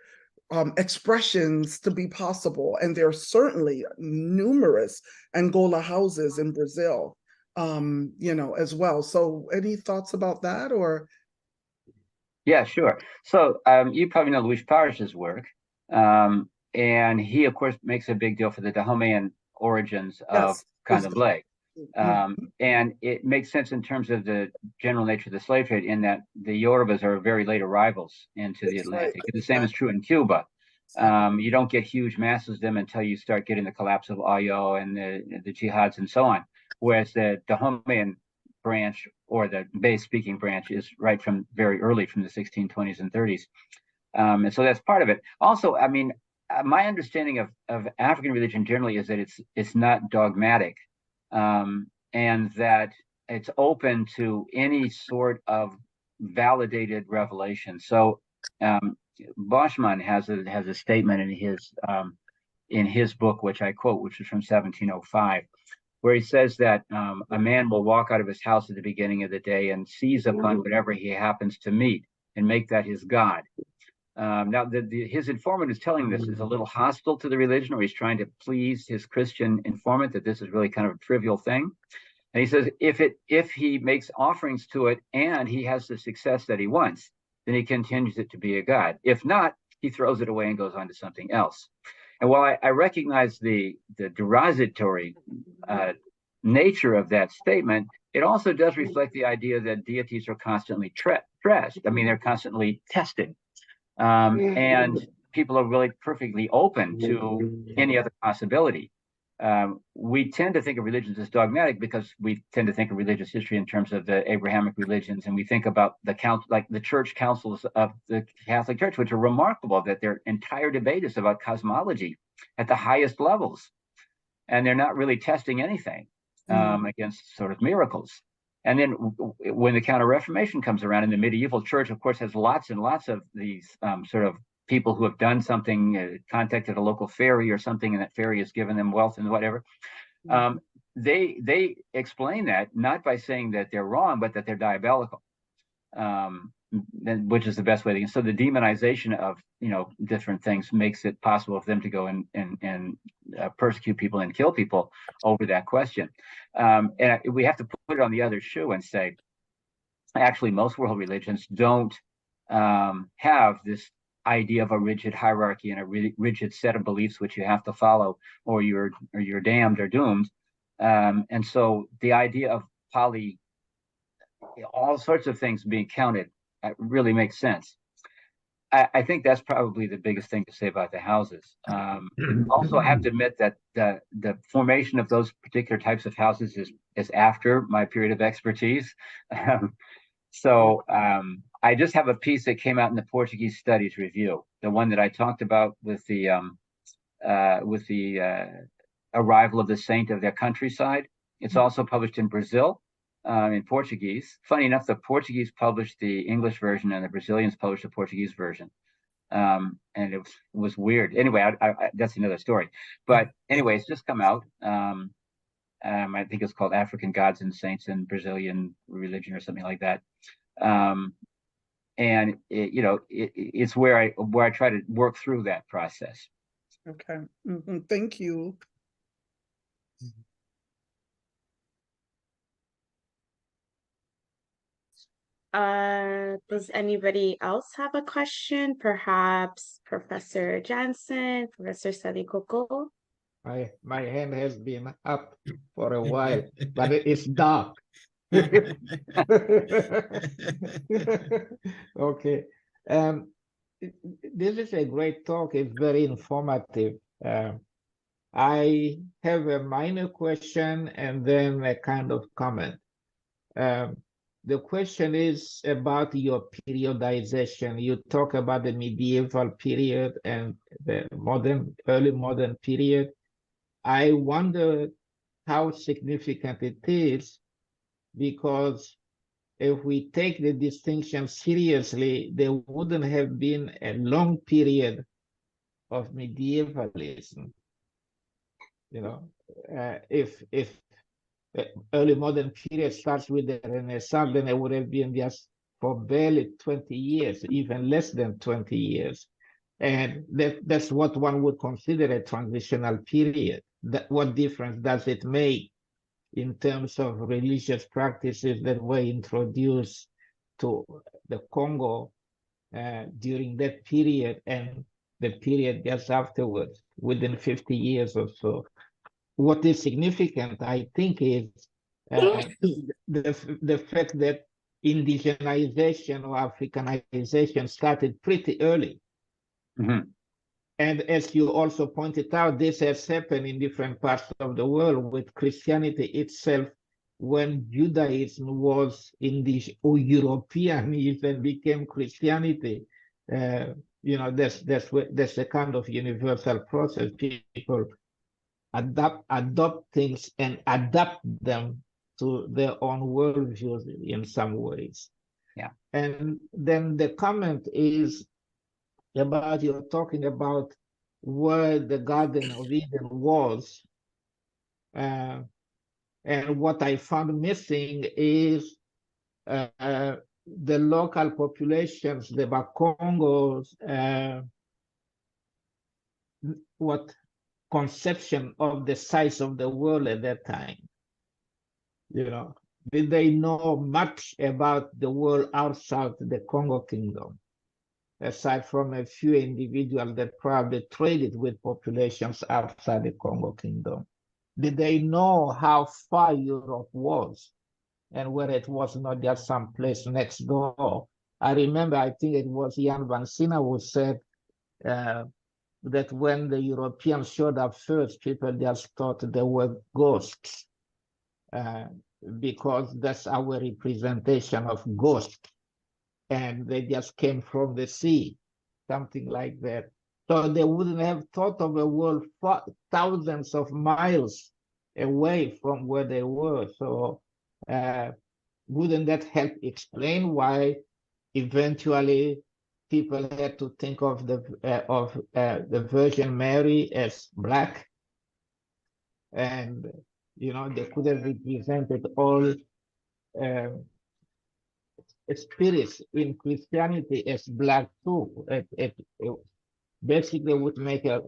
expressions to be possible. And there are certainly numerous Angola houses in Brazil, as well. So any thoughts about that, or? Yeah, sure. So you probably know Luis Parish's work. And he, of course, makes a big deal for the Dahomean origins of candomblé. And it makes sense in terms of the general nature of the slave trade, in that the Yorubas are very late arrivals into the Atlantic. Right. The same is true in Cuba. You don't get huge masses of them until you start getting the collapse of Coyault and the jihads and so on. Whereas the Dahomean branch, or the Bay-speaking branch, is right from very early, from the 1620s and 30s. And so that's part of it. Also, I mean, my understanding of African religion generally is that it's not dogmatic, and that it's open to any sort of validated revelation. So Boschmann has a statement in his book, which I quote, which is from 1705, where he says that a man will walk out of his house at the beginning of the day and seize upon whatever he happens to meet and make that his God. Now, his informant is telling this is a little hostile to the religion, or he's trying to please his Christian informant, that this is really kind of a trivial thing. And he says if he makes offerings to it and he has the success that he wants, then he continues it to be a god. If not, he throws it away and goes on to something else. And while I recognize the derogatory nature of that statement, it also does reflect the idea that deities are constantly stressed. I mean, they're constantly tested. And people are really perfectly open to any other possibility. We tend to think of religions as dogmatic because we tend to think of religious history in terms of the Abrahamic religions, and we think about the church councils of the Catholic Church, which are remarkable, that their entire debate is about cosmology at the highest levels, and they're not really testing anything against sort of miracles. And then when the Counter-Reformation comes around, and the medieval church, of course, has lots and lots of these sort of people who have done something, contacted a local fairy or something, and that fairy has given them wealth and whatever. They explain that not by saying that they're wrong, but that they're diabolical, which is the best way to. So the demonization of different things makes it possible for them to go and persecute people and kill people over that question. And we have to put it on the other shoe and say, actually, most world religions don't have this idea of a rigid hierarchy and a rigid set of beliefs which you have to follow, or you're damned or doomed. And so the idea of all sorts of things being counted really makes sense. I think that's probably the biggest thing to say about the houses. Also, I have to admit that the formation of those particular types of houses is after my period of expertise. So I just have a piece that came out in the Portuguese Studies Review, the one that I talked about with the arrival of the saint of their countryside. It's also published in Brazil in Portuguese. Funny enough, the Portuguese published the English version and the Brazilians published the Portuguese version. And it was weird. Anyway, that's another story. But anyway, it's just come out. I think it's called African Gods and Saints in Brazilian Religion or something like that. And it's where I try to work through that process. Okay, thank you. Does anybody else have a question? Perhaps Professor Janzen, Professor Salikoko? My hand has been up for a while, but it's dark. Okay. This is a great talk. It's very informative. I have a minor question and then a kind of comment. The question is about your periodization. You talk about the medieval period and the early modern period. I wonder how significant it is, because if we take the distinction seriously, there wouldn't have been a long period of medievalism. If early modern period starts with the Renaissance, then it would have been just for barely 20 years, even less than 20 years. And that's what one would consider a transitional period. What difference does it make in terms of religious practices that were introduced to the Congo during that period and the period just afterwards, within 50 years or so? What is significant, I think, is the fact that indigenization or Africanization started pretty early. Mm-hmm. And as you also pointed out, this has happened in different parts of the world with Christianity itself. When Judaism was European, even became Christianity. That's a kind of universal process. People adopt things and adapt them to their own worldviews in some ways. Yeah. And then the comment is about you're talking about where the Garden of Eden was. And what I found missing is the local populations, the Bakongos, what conception of the size of the world at that time. You know, did they know much about the world outside the Congo Kingdom, aside from a few individuals that probably traded with populations outside the Congo Kingdom? Did they know how far Europe was and where it was not just some place next door? I remember, I think it was Jan van Sina who said that when the Europeans showed up first, people just thought they were ghosts because that's our representation of ghosts. And they just came from the sea, something like that. So they wouldn't have thought of a world thousands of miles away from where they were. So wouldn't that help explain why eventually people had to think of the Virgin Mary as Black? And, you know, they could have represented all spirits in Christianity as Black too. It basically would make a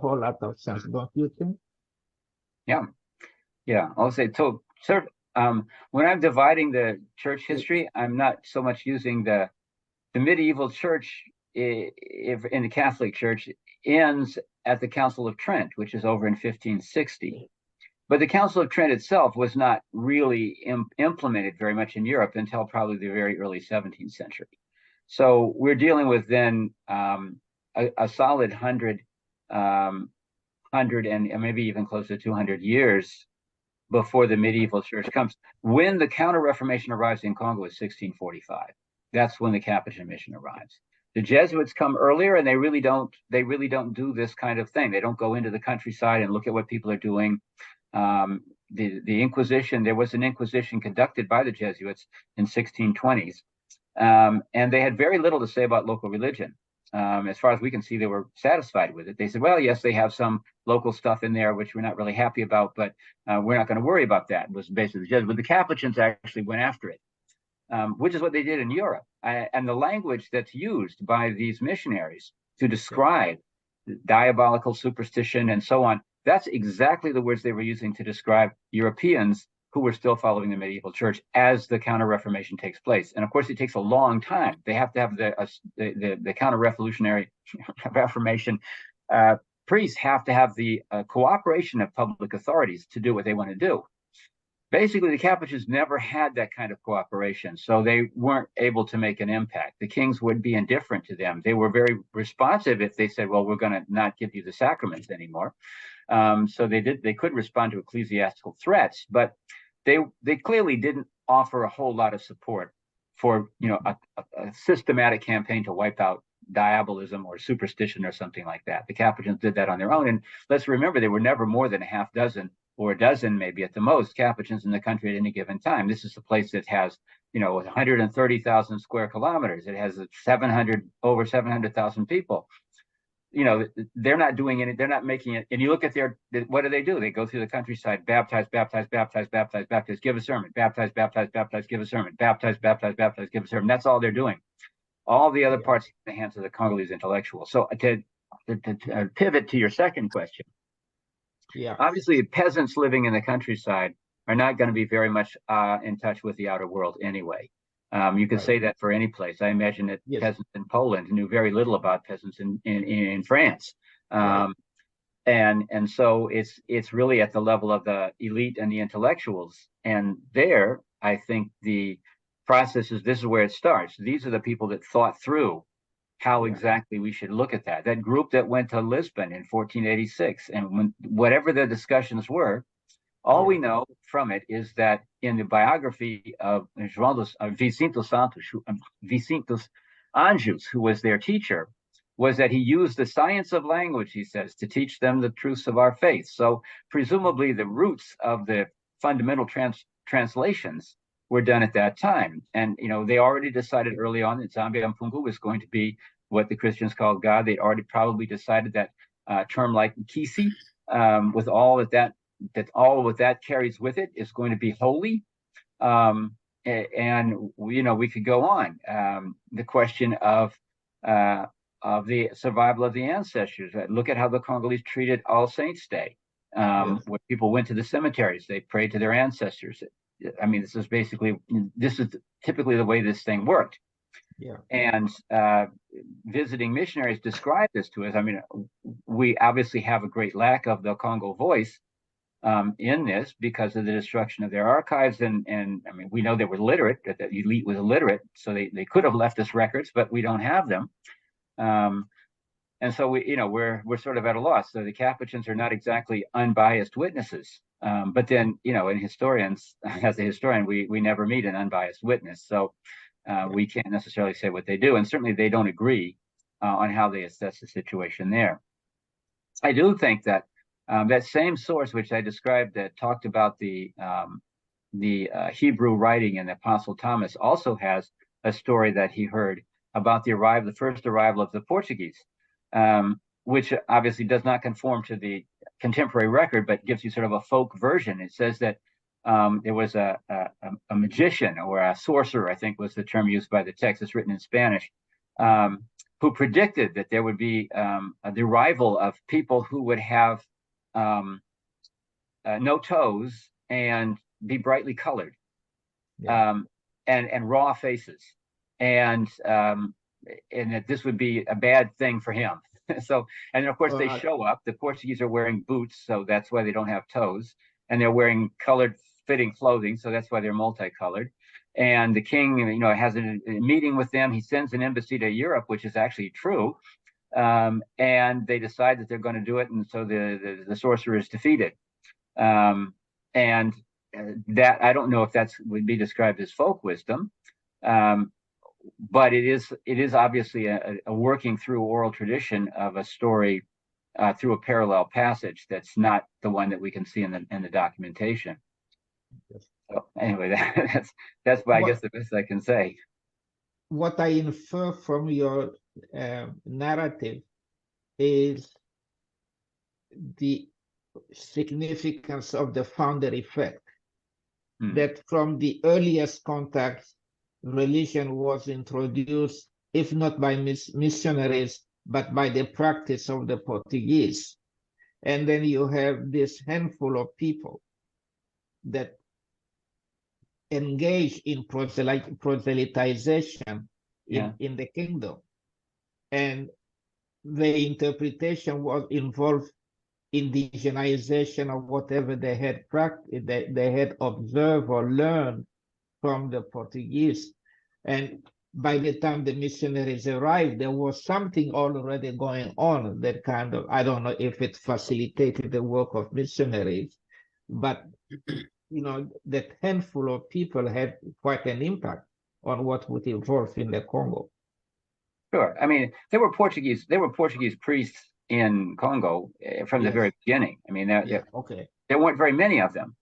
whole lot of sense, don't you think? Yeah. I'll say, so sir, when I'm dividing the church history, I'm not so much using the medieval church in the Catholic Church ends at the Council of Trent, which is over in 1560. But the Council of Trent itself was not really implemented very much in Europe until probably the very early 17th century. So we're dealing with then a solid 100 and maybe even close to 200 years before the medieval church comes. When the Counter-Reformation arrives in Congo is 1645. That's when the Capuchin mission arrives. The Jesuits come earlier, and they really don't do this kind of thing. They don't go into the countryside and look at what people are doing. The Inquisition, there was an Inquisition conducted by the Jesuits in 1620s, and they had very little to say about local religion. As far as we can see, they were satisfied with it. They said, well, yes, they have some local stuff in there, which we're not really happy about, but we're not going to worry about that. It was basically the Jesuits. But the Capuchins actually went after it, which is what they did in Europe. And the language that's used by these missionaries to describe diabolical superstition and so on, that's exactly the words they were using to describe Europeans who were still following the medieval church as the Counter-Reformation takes place. And of course, it takes a long time. They have to have the Counter-Revolutionary Reformation priests have to have the cooperation of public authorities to do what they want to do. Basically, the Capuchins never had that kind of cooperation, so they weren't able to make an impact. The kings would be indifferent to them. They were very responsive if they said, well, we're going to not give you the sacraments anymore. So they could respond to ecclesiastical threats, but they clearly didn't offer a whole lot of support for, you know, a systematic campaign to wipe out diabolism or superstition or something like that. The Capuchins did that on their own. And let's remember, there were never more than a half dozen or a dozen, maybe at the most, Capuchins in the country at any given time. This is a place that has, you know, 130,000 square kilometers. It has over 700,000 people. You know, they're not doing it. They're not making it. And you look at what do? They go through the countryside, baptize, baptize, baptize, baptize, baptize, give a sermon, baptize, baptize, baptize, give a sermon, baptize, baptize, baptize, give a sermon. That's all they're doing. All the other parts in the hands of the Congolese intellectuals. So to pivot to your second question, obviously peasants living in the countryside are not going to be very much in touch with the outer world anyway. You could say that for any place. I imagine that peasants in Poland knew very little about peasants in France. And so it's really at the level of the elite and the intellectuals. And there, I think the process is, this is where it starts. These are the people that thought through how exactly we should look at that. That group that went to Lisbon in 1486, and whatever the discussions were, all we know from it is that in the biography of Vicente Anjos, who was their teacher, was that he used the science of language, he says, to teach them the truths of our faith. So presumably the roots of the fundamental translations were done at that time. And, they already decided early on that Zambia Mpungu was going to be what the Christians called God. They'd already probably decided that term like Kisi, with all that carries with it, is going to be holy. And we could go on. The question of the survival of the ancestors. Look at how the Congolese treated All Saints Day, where people went to the cemeteries, they prayed to their ancestors. I mean, this is typically the way this thing worked. Yeah. And visiting missionaries described this to us. I mean, we obviously have a great lack of the Congo voice in this because of the destruction of their archives. And I mean, we know they were literate, that the elite was illiterate, so they could have left us records, but we don't have them. And so we're sort of at a loss. So the Capuchins are not exactly unbiased witnesses. But then, in historians, as a historian, we never meet an unbiased witness. So we can't necessarily say what they do. And certainly they don't agree on how they assess the situation there. I do think that that same source, which I described, that talked about the Hebrew writing in the Apostle Thomas, also has a story that he heard about the first arrival of the Portuguese, which obviously does not conform to the contemporary record, but gives you sort of a folk version. It says that there was a magician or a sorcerer, I think was the term used by the text, it's written in Spanish, who predicted that there would be the arrival of people who would have no toes and be brightly colored, and raw faces, and that this would be a bad thing for him. So, and of course they show up. The Portuguese are wearing boots, so that's why they don't have toes, and they're wearing colored fitting clothing, so that's why they're multicolored. And the king, has a meeting with them. He sends an embassy to Europe, which is actually true. And they decide that they're going to do it, and so the sorcerer is defeated. And that, I don't know if that would be described as folk wisdom, but it is obviously a working through oral tradition of a story through a parallel passage that's not the one that we can see in the documentation. So anyway, that's I guess the best I can say. What I infer from your narrative is the significance of the founder effect, that from the earliest contacts, religion was introduced, if not by missionaries, but by the practice of the Portuguese. And then you have this handful of people that engage in proselytization in the kingdom. And the interpretation was involved indigenization of whatever they had practiced, they had observed or learned from the Portuguese. And by the time the missionaries arrived, there was something already going on that kind of, I don't know if it facilitated the work of missionaries, but that handful of people had quite an impact on what would evolve in the Congo. Sure. I mean, there were Portuguese priests in Congo from the very beginning. I mean, there weren't very many of them.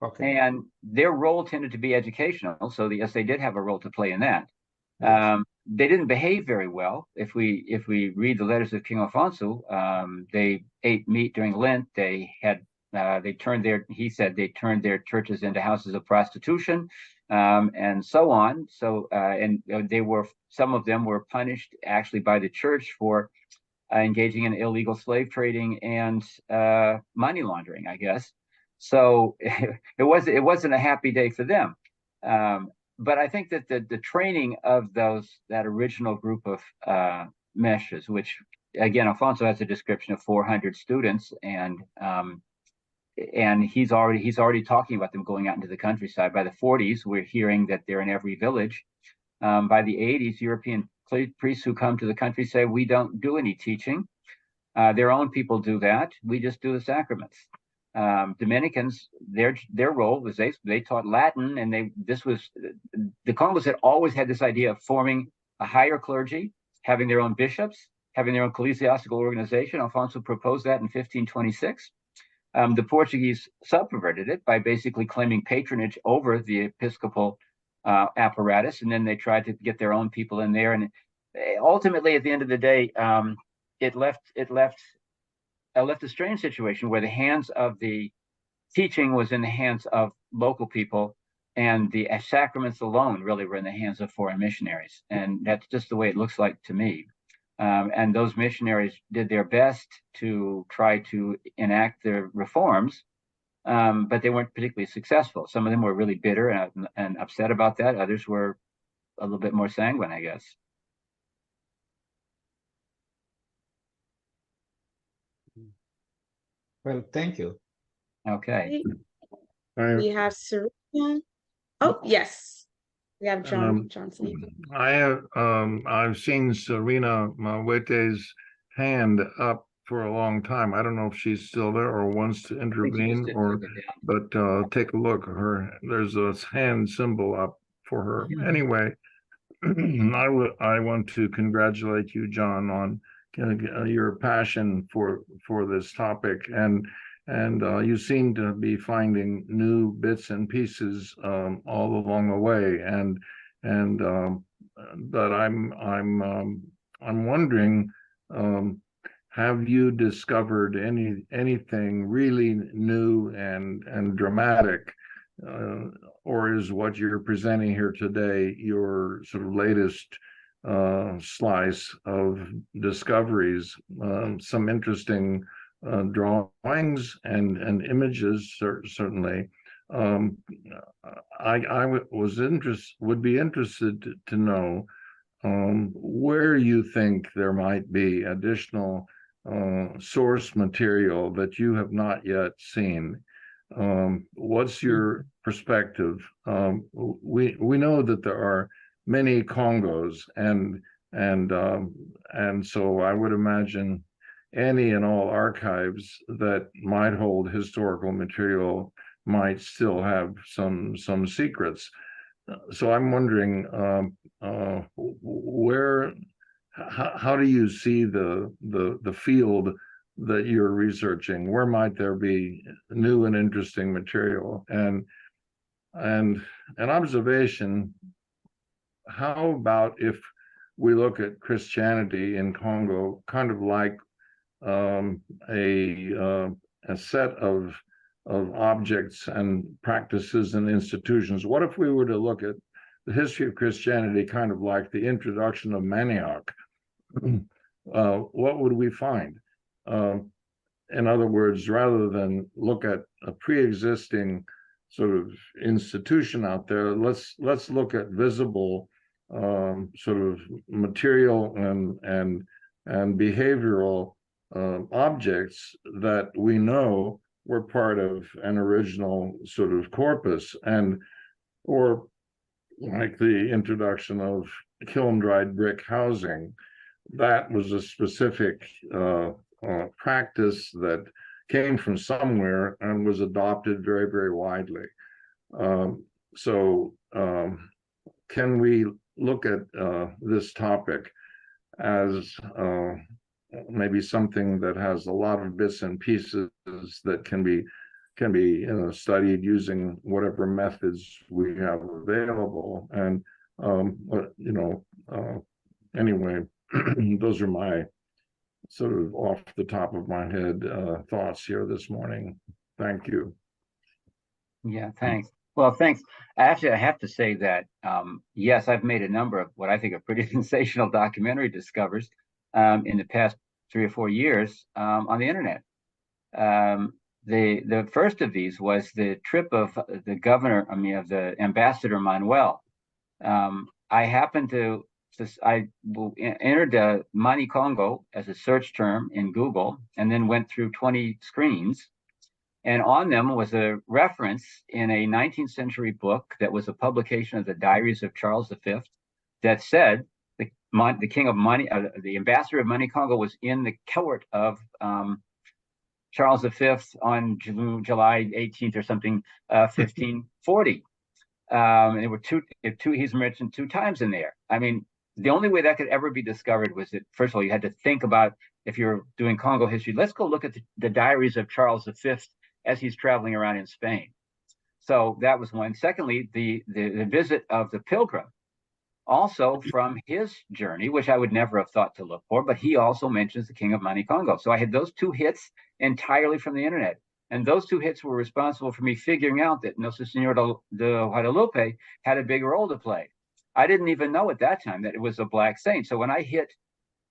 Okay. And their role tended to be educational. So yes, they did have a role to play in that. Yes. They didn't behave very well. If we read the letters of King Alfonso, they ate meat during Lent. They turned their churches into houses of prostitution, and so on. So, and some of them were punished actually by the church for engaging in illegal slave trading and money laundering, I guess. So it wasn't a happy day for them. But I think that the training of that original group of meshes, which again Alfonso has a description of 400 students, and he's already talking about them going out into the countryside. By the 40s, we're hearing that they're in every village. By the 80s, European priests who come to the country say, we don't do any teaching. Their own people do that. We just do the sacraments. Dominicans, their role was they taught Latin, and the Congos had always had this idea of forming a higher clergy, having their own bishops, having their own ecclesiastical organization. Alfonso proposed that in 1526. The Portuguese subverted it by basically claiming patronage over the episcopal apparatus, and then they tried to get their own people in there, and ultimately, at the end of the day, it left a strange situation where the hands of the teaching was in the hands of local people, and the sacraments alone really were in the hands of foreign missionaries. And that's just the way it looks like to me. And those missionaries did their best to try to enact their reforms, but they weren't particularly successful. Some of them were really bitter and upset about that. Others were a little bit more sanguine, I guess. Well, thank you. Okay. We have Serena. Oh, yes. We have Johnson. I've seen Serena Mawete's hand up for a long time. I don't know if she's still there or wants to intervene, but take a look. There's a hand symbol up for her. Anyway, I want to congratulate you, John, on your passion for this topic, and you seem to be finding new bits and pieces all along the way, but I'm wondering, have you discovered anything really new and dramatic, or is what you're presenting here today your sort of latest slice of discoveries? Some interesting drawings and images, certainly. I would be interested to know where you think there might be additional source material that you have not yet seen. What's your perspective? We know that there are many Congos, and so I would imagine any and all archives that might hold historical material might still have some secrets. So I'm wondering, how do you see the field that you're researching? Where might there be new and interesting material? And an observation, how about if we look at Christianity in Congo kind of like a set of objects and practices and institutions? What if we were to look at the history of Christianity kind of like the introduction of manioc? What would we find? In other words, rather than look at a pre-existing sort of institution out there, let's look at visible sort of material and behavioral objects that we know were part of an original sort of corpus, or like the introduction of kiln-dried brick housing. That was a specific practice that came from somewhere and was adopted very, very widely. So can we look at this topic as maybe something that has a lot of bits and pieces that can be studied using whatever methods we have available? And anyway, those are my sort of off the top of my head thoughts here this morning. Thank you. Yeah, thanks. Well, thanks. Actually, I have to say that, yes, I've made a number of what I think are pretty sensational documentary discoveries in the past 3 or 4 years on the internet. The first of these was the trip of the Ambassador Manuel. I happened to I entered Mani Congo as a search term in Google, and then went through 20 screens. And on them was a reference in a 19th century book that was a publication of the Diaries of Charles V that said the king of Mani, the ambassador of Mani Congo, was in the court of Charles V on July 18th or something, 1540. And there were two. He's mentioned 2 times in there. I mean, the only way that could ever be discovered was that, first of all, you had to think about, if you're doing Congo history, let's go look at the diaries of Charles V as he's traveling around in Spain. So that was one. Secondly, the visit of the pilgrim, also from his journey, which I would never have thought to look for, but he also mentions the king of Congo. So I had those two hits entirely from the internet. And those two hits were responsible for me figuring out that Nosso Senhor de Guadalupe had a big role to play. I didn't even know at that time that it was a black saint. So when I hit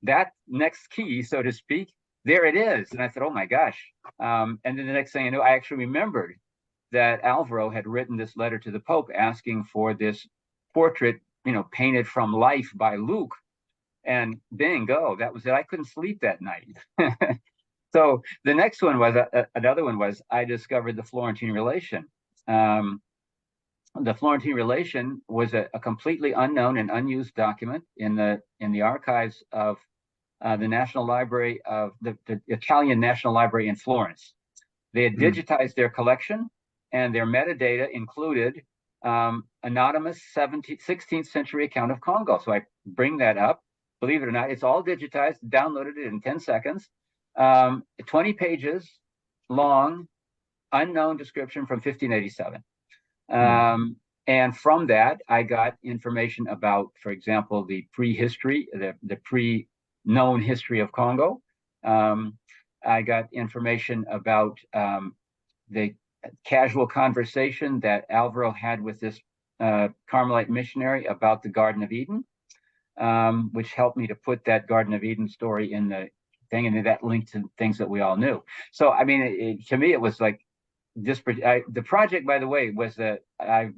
that next key, so to speak, there it is. And I said, oh my gosh. And then the next thing I knew, I actually remembered that Alvaro had written this letter to the Pope asking for this portrait, painted from life by Luke. And bingo, that was it. I couldn't sleep that night. So the next one was, another one was, I discovered the Florentine relation. The Florentine relation was a completely unknown and unused document in the archives of the National Library of the Italian National Library in Florence. They had digitized their collection, and their metadata included anonymous 16th century account of Congo. So I bring that up. Believe it or not, it's all digitized, downloaded it in 10 seconds. 20 pages long, unknown description from 1587. And from that, I got information about, for example, the prehistory, the pre-known history of Congo. I got information about the casual conversation that Alvaro had with this Carmelite missionary about the Garden of Eden, which helped me to put that Garden of Eden story in the thing, and that linked to things that we all knew. So, I mean, to me, it was like this. The project, by the way, was that I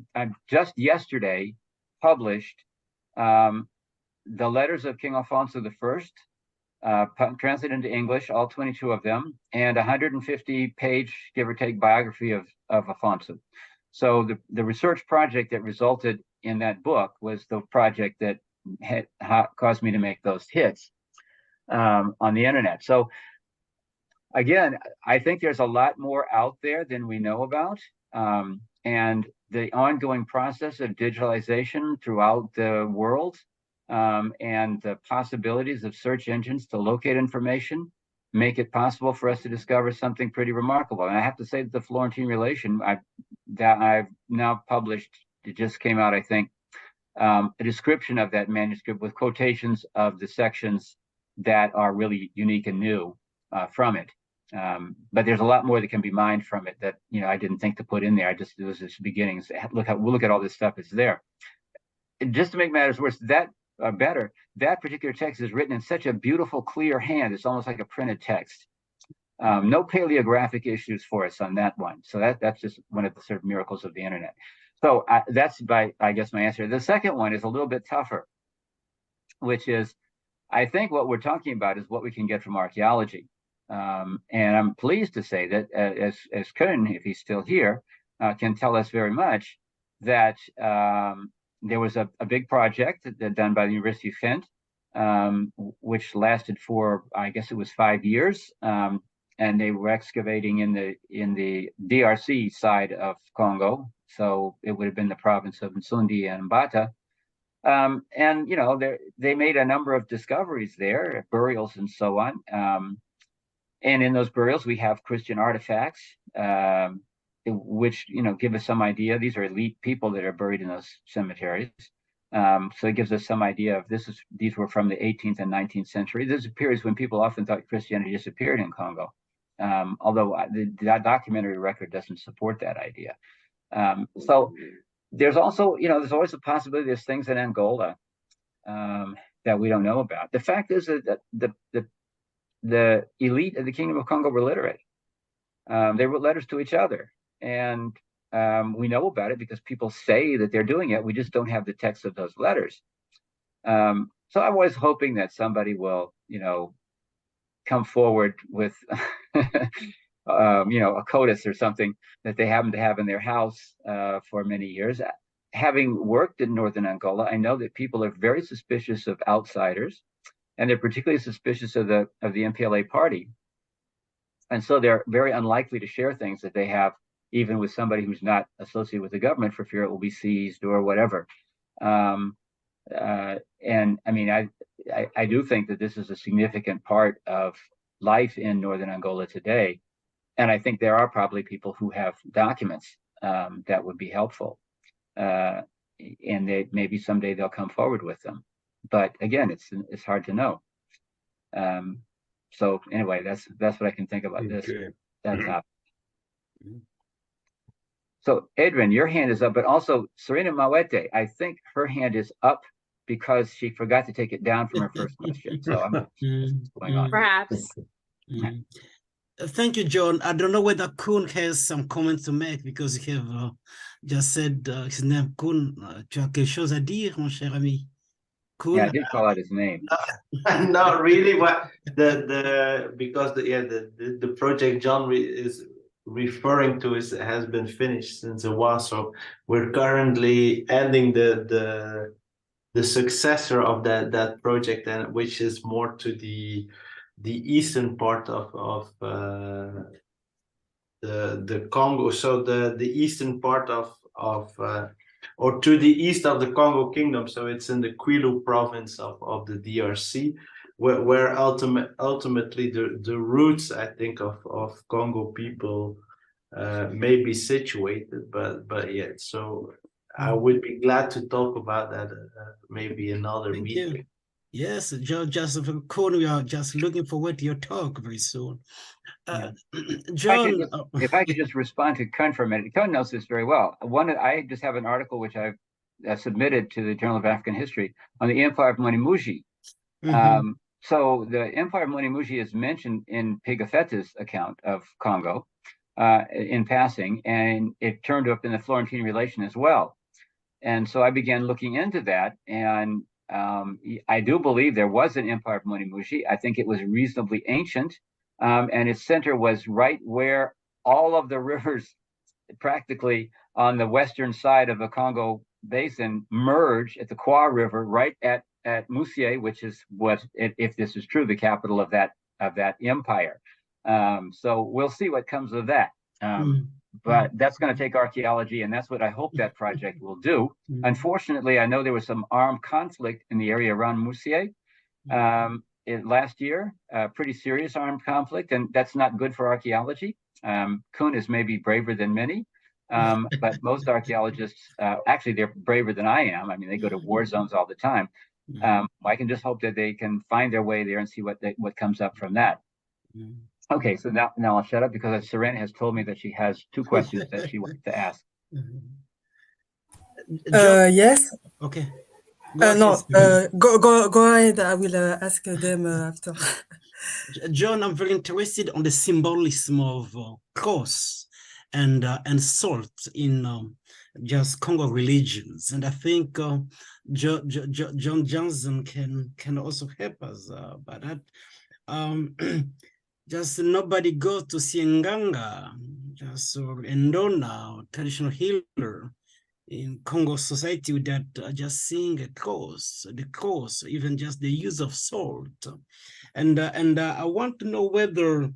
just yesterday published the letters of King Alfonso I, translated into English, all 22 of them, and 150-page, give or take, biography of Alfonso. So the research project that resulted in that book was the project that had caused me to make those hits on the internet. So again, I think there's a lot more out there than we know about. And the ongoing process of digitalization throughout the world, and the possibilities of search engines to locate information make it possible for us to discover something pretty remarkable. And I have to say that the Florentine relation that I've now published, it just came out, I think, a description of that manuscript with quotations of the sections that are really unique and new from it. But there's a lot more that can be mined from it that I didn't think to put in there. It was just beginnings. We'll look at all this stuff that's there. Just to make matters worse, that particular text is written in such a beautiful, clear hand. It's almost like a printed text. No paleographic issues for us on that one. So that's just one of the sort of miracles of the internet. So that's I guess my answer. The second one is a little bit tougher, which is, I think what we're talking about is what we can get from archaeology. And I'm pleased to say that as Koen, if he's still here, can tell us very much that there was a big project done by the University of Ghent, which lasted for, I guess it was 5 years. And they were excavating in the DRC side of Congo. So it would have been the province of Nsundi and Mbata. And they made a number of discoveries there, burials and so on. And in those burials, we have Christian artifacts, which give us some idea. These are elite people that are buried in those cemeteries. So it gives us some idea of these were from the 18th and 19th century. These are periods when people often thought Christianity disappeared in Congo, although the documentary record doesn't support that idea. So there's also, there's always a possibility there's things in Angola that we don't know about. The fact is that the elite of the Kingdom of Congo were literate. They wrote letters to each other, and we know about it because people say that they're doing it. We just don't have the text of those letters. So I'm always hoping that somebody will, come forward with, a codice or something that they happen to have in their house for many years. Having worked in northern Angola, I know that people are very suspicious of outsiders, and they're particularly suspicious of the MPLA party. And so they're very unlikely to share things that they have, even with somebody who's not associated with the government, for fear it will be seized or whatever. And I mean, I do think that this is a significant part of life in northern Angola today. And I think there are probably people who have documents that would be helpful. And maybe someday they'll come forward with them. But again, it's hard to know. So anyway, that's what I can think about this. That topic. So Adrien, your hand is up, but also Serena Mawete, I think her hand is up because she forgot to take it down from her first question. So I'm going on. Perhaps. Thank you, John. I don't know whether Kun has some comments to make because he have just said his name, Kun. Tu as quelque chose à dire, mon cher ami? Kun? Yeah, I did call out his name. Not really, but the project John is referring to has been finished since a while, so we're currently ending the successor of that project, and which is more to the eastern part of the Congo, so the eastern part of or to the east of the Congo Kingdom, so it's in the Coyault province of the DRC, where ultimately the roots, I think, of Congo people may be situated, but yeah, so I would be glad to talk about that maybe another meeting. You. Yes, just Kun, we are just looking forward to your talk very soon. John, if I could just respond to Kun for a minute. Kun knows this very well. I just have an article which I've submitted to the Journal of African History on the Empire of Monimuji. So the Empire of Monimuji is mentioned in Pigafetta's account of Congo in passing, and it turned up in the Florentine relation as well. And so I began looking into that, and I do believe there was an Empire of Monimuji. I think it was reasonably ancient, and its center was right where all of the rivers practically on the western side of the Congo basin merge at the Kwa River, right at Moussier, which is what, if this is true, the capital of that empire. So we'll see what comes of that. But that's going to take archaeology, and that's what I hope that project will do. Unfortunately, I know there was some armed conflict in the area around Moussier last year, pretty serious armed conflict, and that's not good for archaeology. Kun is maybe braver than many, but most archaeologists, actually, they're braver than I am. I mean, they go to war zones all the time. I can just hope that they can find their way there and see what comes up from that. Okay, so now I'll shut up because Serena has told me that she has two questions that she wants to ask. Yes. Okay. No, go ahead. I will ask them after. John, I'm very interested on the symbolism of cross and salt in just Congo religions, and I think John Janzen can also help us by that. Just nobody go to see Nganga, just or Ndona, or traditional healer in Congo society without just seeing a cross, the cross, even just the use of salt. And I want to know whether,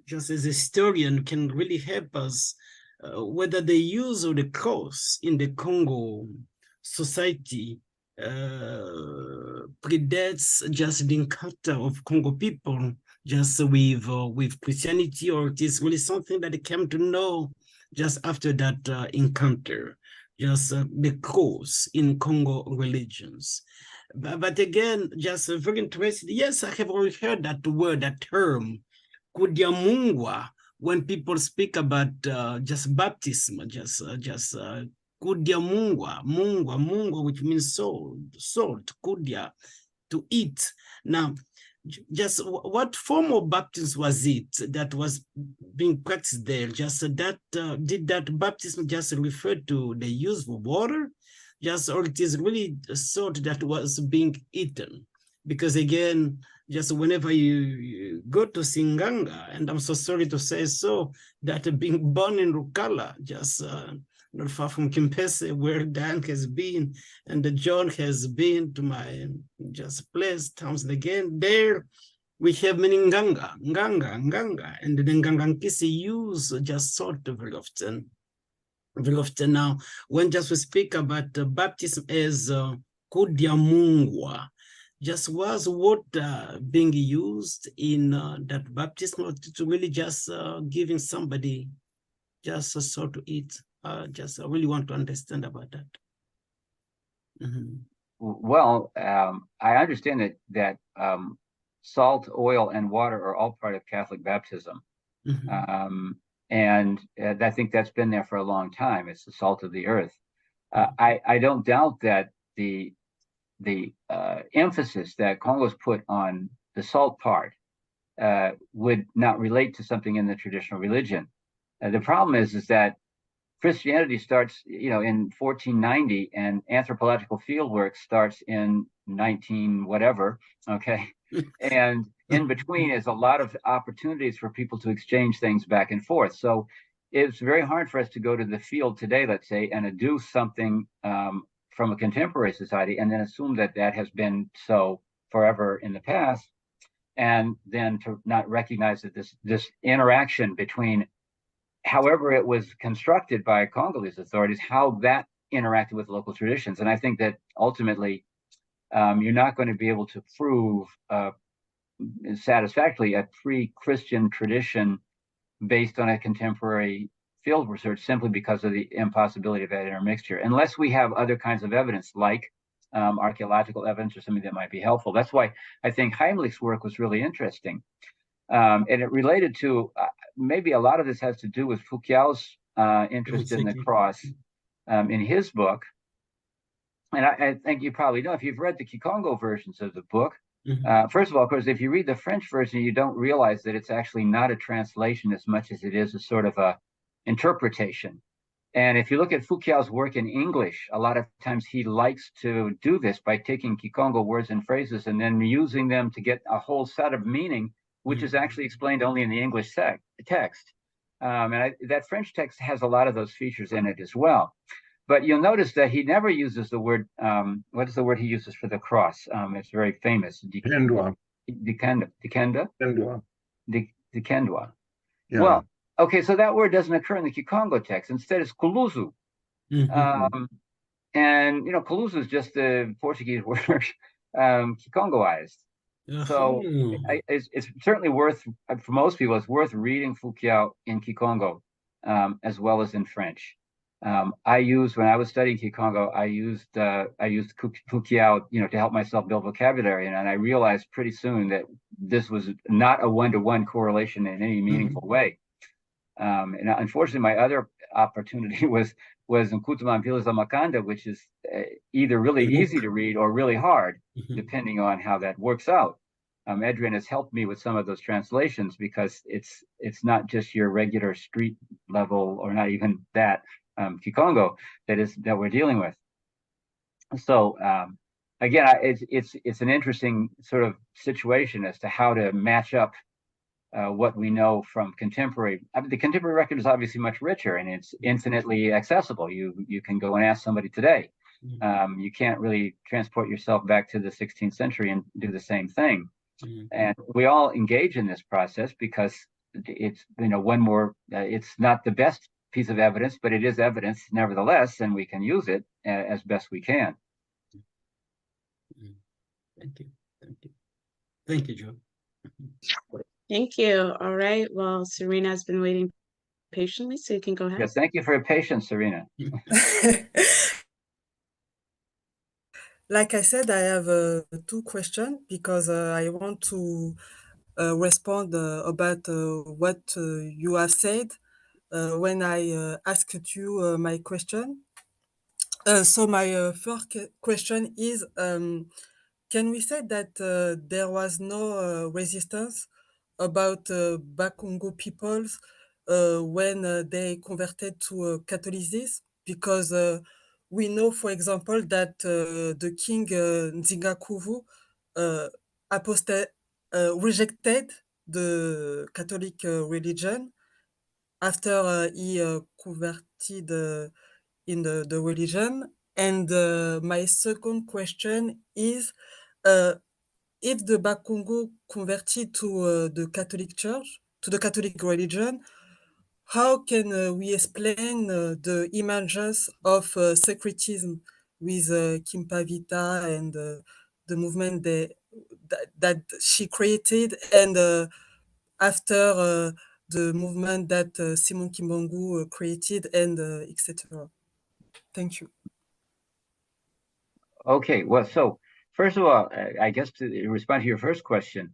just as a historian, can really help us, whether the use of the cross in the Congo society predates just the encounter of Congo people just with Christianity, or it is really something that they came to know just after that encounter, just the cross in Congo religions. But again, just very interested. Yes, I have already heard that word, that term, Kudiamungwa, when people speak about just baptism, just Kudia mungwa, which means salt, kudia, to eat. Now, just what form of baptism was it that was being practiced there? Just that, did that baptism just refer to the use of water? Just, or it is really salt that was being eaten? Because again, just whenever you go to Singanga, and I'm so sorry to say so, that being born in Rukala, just not far from Kimpese, where Dan has been, and John has been to my just place, times again. There we have many Nganga, and the Nganga Nkisi use just salt very often. Very often now, when just we speak about baptism as Kudiamungwa, just was water being used in that baptism, or to really just giving somebody just so to eat. I really want to understand about that. Well, I understand that salt, oil, and water are all part of Catholic baptism. And I think that's been there for a long time. It's the salt of the earth. I don't doubt that the emphasis that Congo's put on the salt part would not relate to something in the traditional religion. The problem is that Christianity starts, in 1490, and anthropological fieldwork starts in 19 whatever. Okay, and in between is a lot of opportunities for people to exchange things back and forth. So it's very hard for us to go to the field today, let's say, and do something from a contemporary society, and then assume that that has been so forever in the past, and then to not recognize that this interaction between, however it was constructed by Congolese authorities, how that interacted with local traditions. And I think that ultimately you're not going to be able to prove satisfactorily a pre-Christian tradition based on a contemporary field research simply because of the impossibility of that intermixture, unless we have other kinds of evidence like archaeological evidence or something that might be helpful. That's why I think Heimlich's work was really interesting. And it related to, maybe a lot of this has to do with Foucault's interest in the cross in his book. And I think you probably know, if you've read the Kikongo versions of the book, first of all, of course, if you read the French version, you don't realize that it's actually not a translation as much as it is a sort of a interpretation. And if you look at Foucault's work in English, a lot of times he likes to do this by taking Kikongo words and phrases and then using them to get a whole set of meaning, which is actually explained only in the English text. That French text has a lot of those features in it as well. But you'll notice that he never uses the word, what is the word he uses for the cross? It's very famous. Dikendwa. Yeah. Well, okay, so that word doesn't occur in the Kikongo text. Instead, it's kuluzu. And, kuluzu is just the Portuguese word Kikongoized. So it's certainly worth, for most people, it's worth reading Foucault in Kikongo as well as in French. When I was studying Kikongo, I used Foucault, to help myself build vocabulary, and I realized pretty soon that this was not a one-to-one correlation in any meaningful way. And unfortunately, my other opportunity was in Nkutuma Mpilo za Makanda, which is either really easy to read or really hard, depending on how that works out. Adrien has helped me with some of those translations because it's not just your regular street level, or not even that Kikongo that we're dealing with. So again, it's an interesting sort of situation as to how to match up what we know from contemporary. The contemporary record is obviously much richer, and it's infinitely accessible. You can go and ask somebody today. You can't really transport yourself back to the 16th century and do the same thing. And we all engage in this process because it's it's not the best piece of evidence, but it is evidence nevertheless, and we can use it as best we can. Thank you, Joe. Thank you. All right. Well, Serena has been waiting patiently, so you can go ahead. Yes, thank you for your patience, Serena. Like I said, I have two questions because I want to respond about what you have said when I asked you my question. So my first question is, can we say that there was no resistance about Bakongo peoples when they converted to Catholicism? Because we know, for example, that the king Nzingakuvu rejected the Catholic religion after he converted in the religion. And my second question is, if the Bakongo converted to the Catholic Church, to the Catholic religion, how can we explain the images of secretism with Kimpavita and the movement that she created, and after the movement that Simon Kimbangu created, and etc. Thank you. Okay, well, so first of all, I guess to respond to your first question,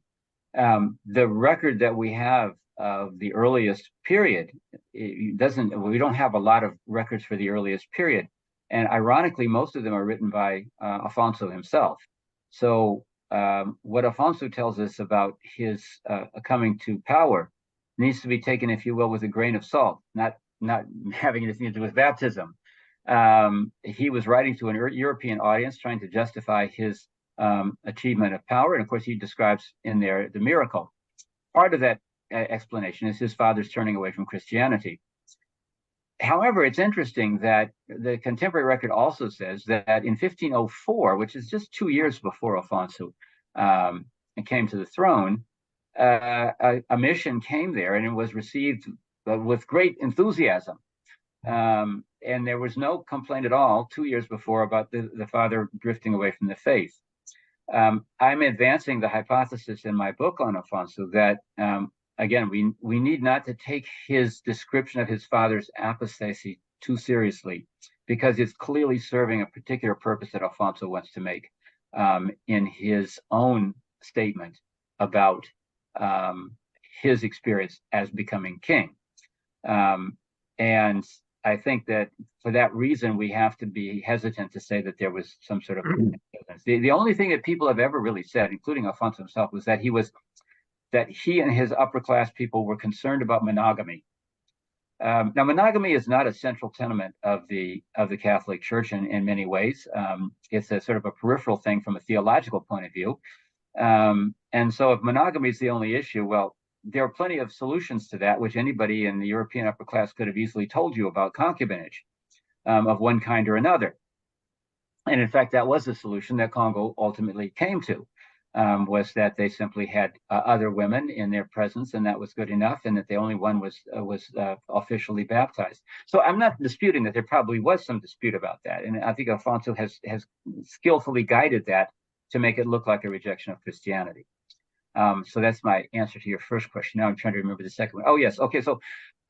the record that we have of the earliest period, we don't have a lot of records for the earliest period. And ironically, most of them are written by Afonso himself. So what Afonso tells us about his coming to power needs to be taken, if you will, with a grain of salt, not having anything to do with baptism. He was writing to an European audience, trying to justify his achievement of power. And of course, he describes in there the miracle. Part of that explanation is his father's turning away from Christianity. However, it's interesting that the contemporary record also says that in 1504, which is just 2 years before Afonso came to the throne, a mission came there, and it was received with great enthusiasm. And there was no complaint at all 2 years before about the father drifting away from the faith. I'm advancing the hypothesis in my book on Afonso that, again, we need not to take his description of his father's apostasy too seriously, because it's clearly serving a particular purpose that Afonso wants to make in his own statement about his experience as becoming king. And I think that for that reason, we have to be hesitant to say that there was some sort of evidence. The only thing that people have ever really said, including Afonso himself, was that he and his upper class people were concerned about monogamy. Now, monogamy is not a central tenement of the Catholic Church in many ways. It's a sort of a peripheral thing from a theological point of view. And so if monogamy is the only issue, well, there are plenty of solutions to that, which anybody in the European upper class could have easily told you about concubinage of one kind or another. And in fact, that was the solution that Congo ultimately came to, was that they simply had other women in their presence, and that was good enough, and that the only one was officially baptized. So I'm not disputing that there probably was some dispute about that. And I think Afonso has skillfully guided that to make it look like a rejection of Christianity. So that's my answer to your first question. Now I'm trying to remember the second one. Oh, yes. Okay. So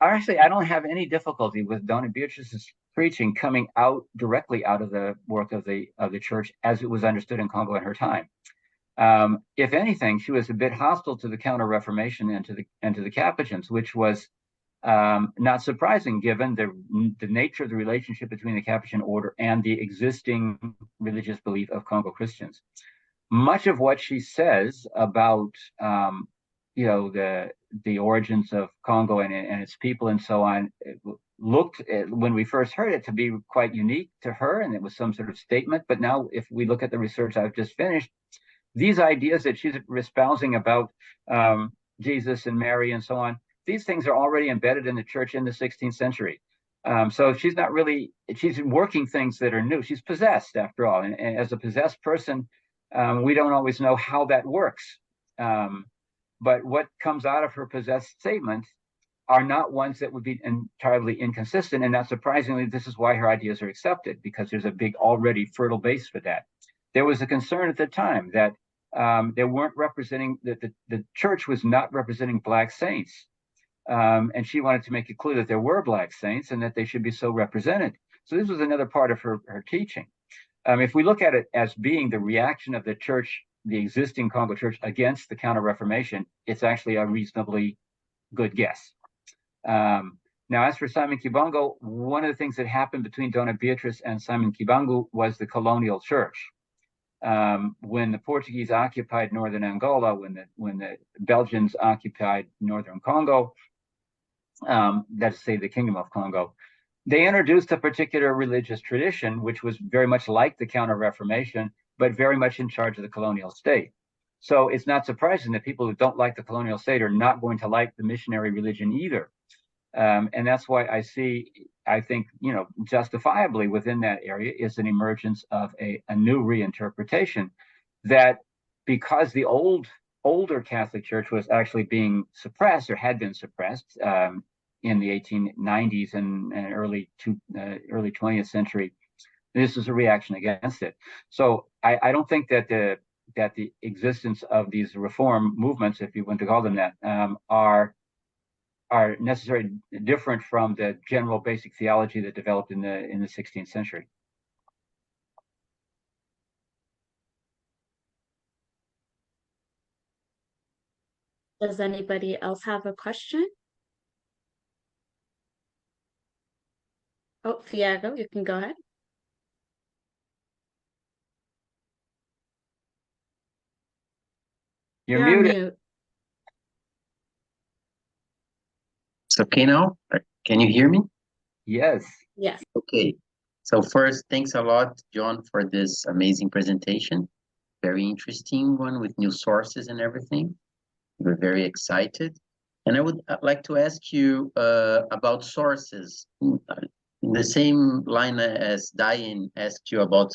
actually, I don't have any difficulty with Dona Beatrice's preaching coming out directly out of the work of the church as it was understood in Congo in her time. If anything, she was a bit hostile to the Counter-Reformation and to the Capuchins, which was not surprising given the nature of the relationship between the Capuchin order and the existing religious belief of Congo Christians. Much of what she says about the origins of Congo and its people and so on looked, when we first heard it, to be quite unique to her, and it was some sort of statement. But now, if we look at the research I've just finished, these ideas that she's espousing about Jesus and Mary and so on, these things are already embedded in the church in the 16th century. So she's working things that are new. She's possessed, after all, and as a possessed person, we don't always know how that works. But what comes out of her possessed statement are not ones that would be entirely inconsistent. And not surprisingly, this is why her ideas are accepted, because there's a big, already fertile base for that. There was a concern at the time that they weren't representing, that the church was not representing Black saints. And she wanted to make it clear that there were Black saints and that they should be so represented. So this was another part of her teaching. If we look at it as being the reaction of the church, the existing Congo church, against the Counter-Reformation, it's actually a reasonably good guess. Now, as for Simon Kimbangu, one of the things that happened between Dona Beatrice and Simon Kimbangu was the colonial church. When the Portuguese occupied northern Angola, when the Belgians occupied northern Congo, that's to say the Kingdom of Congo, they introduced a particular religious tradition, which was very much like the Counter-Reformation, but very much in charge of the colonial state. So it's not surprising that people who don't like the colonial state are not going to like the missionary religion either. And that's why I think, justifiably within that area is an emergence of a new reinterpretation that, because the older Catholic Church was actually being suppressed, or had been suppressed, in the 1890s and early 20th century, this is a reaction against it. So I don't think that the existence of these reform movements, if you want to call them that, are are necessarily different from the general basic theology that developed in the 16th century. Does anybody else have a question? Oh, Thiago, you can go ahead. You're muted. Mute. It's okay now? Can you hear me? Yes. Yes. Okay. So first, thanks a lot, John, for this amazing presentation. Very interesting one with new sources and everything. We're very excited. And I would like to ask you about sources. In the same line as Diane asked you about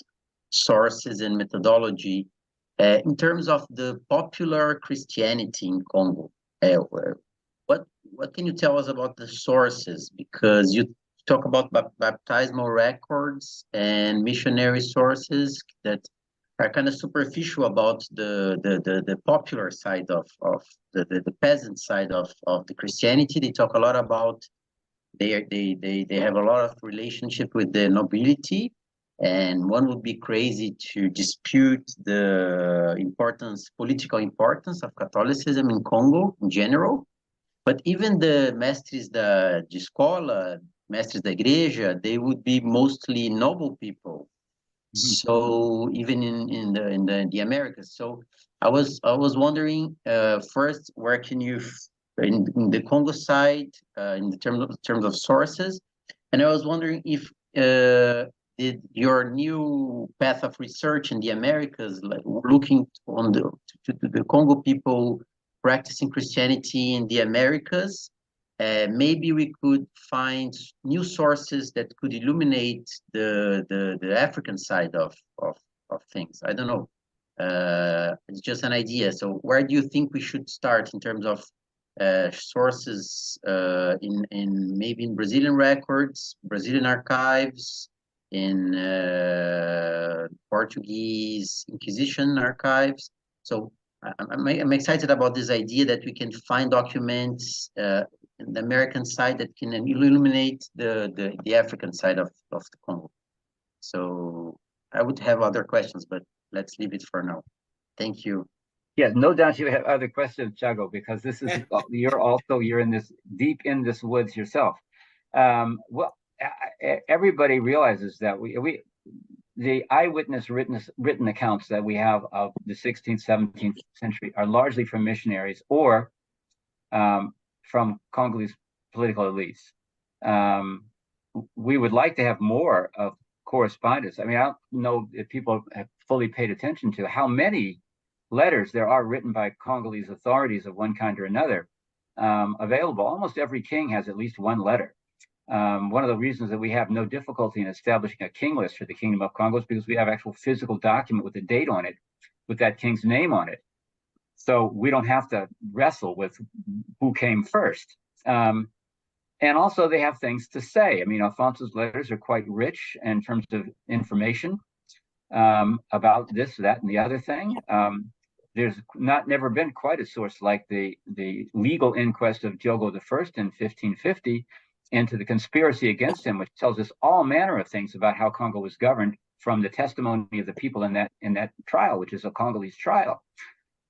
sources and methodology, in terms of the popular Christianity in Congo, what can you tell us about the sources? Because you talk about baptismal records and missionary sources that are kind of superficial about the popular side of the peasant side of the Christianity. They talk a lot about they have a lot of relationship with the nobility, and one would be crazy to dispute the political importance of Catholicism in Congo in general. But even the mestres de escola, mestres da igreja, they would be mostly noble people. So even in the Americas. So I was wondering first, where can you in the Congo side in the terms of sources, and I was wondering if did your new path of research in the Americas, like looking on the Congo people practicing Christianity in the Americas, maybe we could find new sources that could illuminate the African side of things. I don't know. It's just an idea. So where do you think we should start in terms of sources in maybe in Brazilian records, Brazilian archives, in Portuguese Inquisition archives? So I'm excited about this idea that we can find documents in the American side that can illuminate the African side of the Congo. So I would have other questions, but let's leave it for now. Thank you. Yeah, no doubt you have other questions, Thiago, because this is you're in this deep in this woods yourself. Well, everybody realizes that the eyewitness written accounts that we have of the 16th, 17th century are largely from missionaries or from Congolese political elites. We would like to have more of correspondence. I mean, I don't know if people have fully paid attention to how many letters there are written by Congolese authorities of one kind or another available. Almost every king has at least one letter. One of the reasons that we have no difficulty in establishing a king list for the Kingdom of Congo is because we have actual physical document with a date on it, with that king's name on it. So we don't have to wrestle with who came first. And also they have things to say. I mean, Alfonso's letters are quite rich in terms of information about this, that, and the other thing. There's never been quite a source like the legal inquest of Diogo I in 1550 into the conspiracy against him, which tells us all manner of things about how Congo was governed from the testimony of the people in that trial, which is a Congolese trial.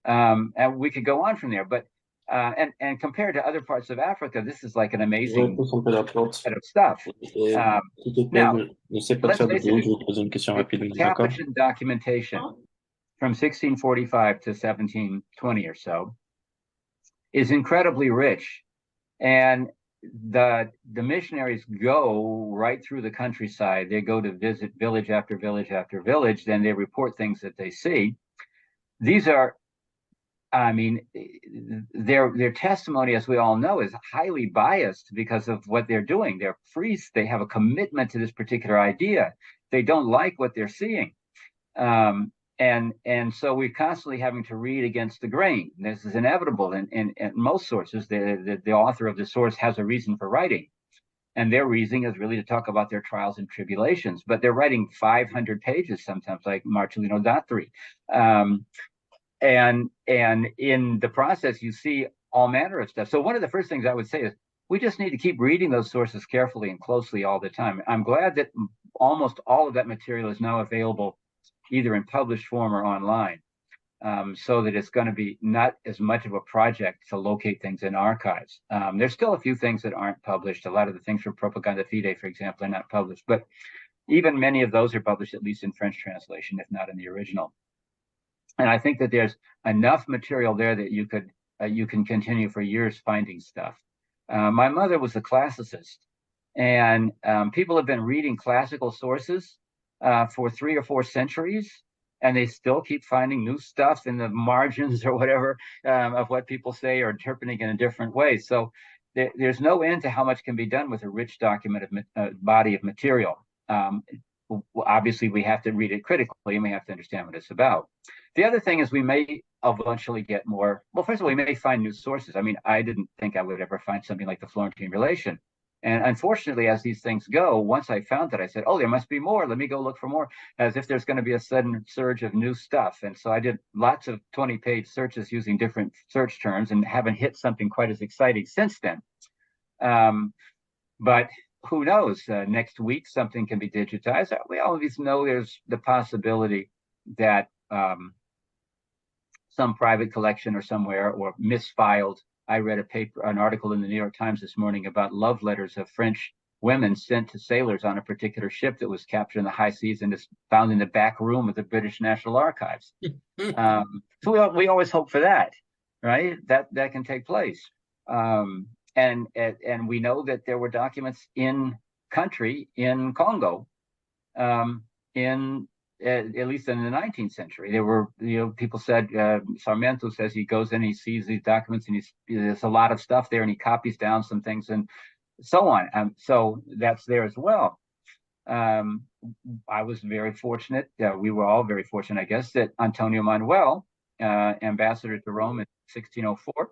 And we could go on from there, but and compared to other parts of Africa, this is like an amazing set of stuff. Now, let's face it, Capuchin documentation from 1645 to 1720 or so is incredibly rich, and the missionaries go right through the countryside. They go to visit village after village after village. Then they report things that they see. These are, I mean, their testimony, as we all know, is highly biased because of what they're doing. They're priests. They have a commitment to this particular idea. They don't like what they're seeing. And so we're constantly having to read against the grain. This is inevitable. In most sources, the author of the source has a reason for writing. And their reason is really to talk about their trials and tribulations. But they're writing 500 pages sometimes, like Marcelino Datteri. And in the process, you see all manner of stuff. So one of the first things I would say is, we just need to keep reading those sources carefully and closely all the time. I'm glad that almost all of that material is now available either in published form or online, so that it's going to be not as much of a project to locate things in archives. There's still a few things that aren't published. A lot of the things from Propaganda Fide, for example, are not published, but even many of those are published at least in French translation, if not in the original. And I think that there's enough material there that you can continue for years finding stuff. My mother was a classicist, and people have been reading classical sources for 3 or 4 centuries, and they still keep finding new stuff in the margins or whatever of what people say or interpreting in a different way. So there's no end to how much can be done with a rich documented body of material. Obviously, we have to read it critically and we have to understand what it's about. The other thing is we may eventually get more. Well, first of all, we may find new sources. I mean, I didn't think I would ever find something like the Florentine relation. And unfortunately, as these things go, once I found it, I said, oh, there must be more. Let me go look for more, as if there's going to be a sudden surge of new stuff. And so I did lots of 20-page searches using different search terms and haven't hit something quite as exciting since then. But who knows? Next week, something can be digitized. We always know there's the possibility that some private collection or somewhere, or misfiled. I read an article in the New York Times this morning about love letters of French women sent to sailors on a particular ship that was captured in the high seas and is found in the back room of the British National Archives. So we always hope for that, right? That can take place. And we know that there were documents in country in Congo, at least in the 19th century. There were, people said, Sarmiento says he goes in, he sees these documents, and there's a lot of stuff there, and he copies down some things and so on. So that's there as well. I was very fortunate. We were all very fortunate, I guess, that Antonio Manuel, ambassador to Rome in 1604,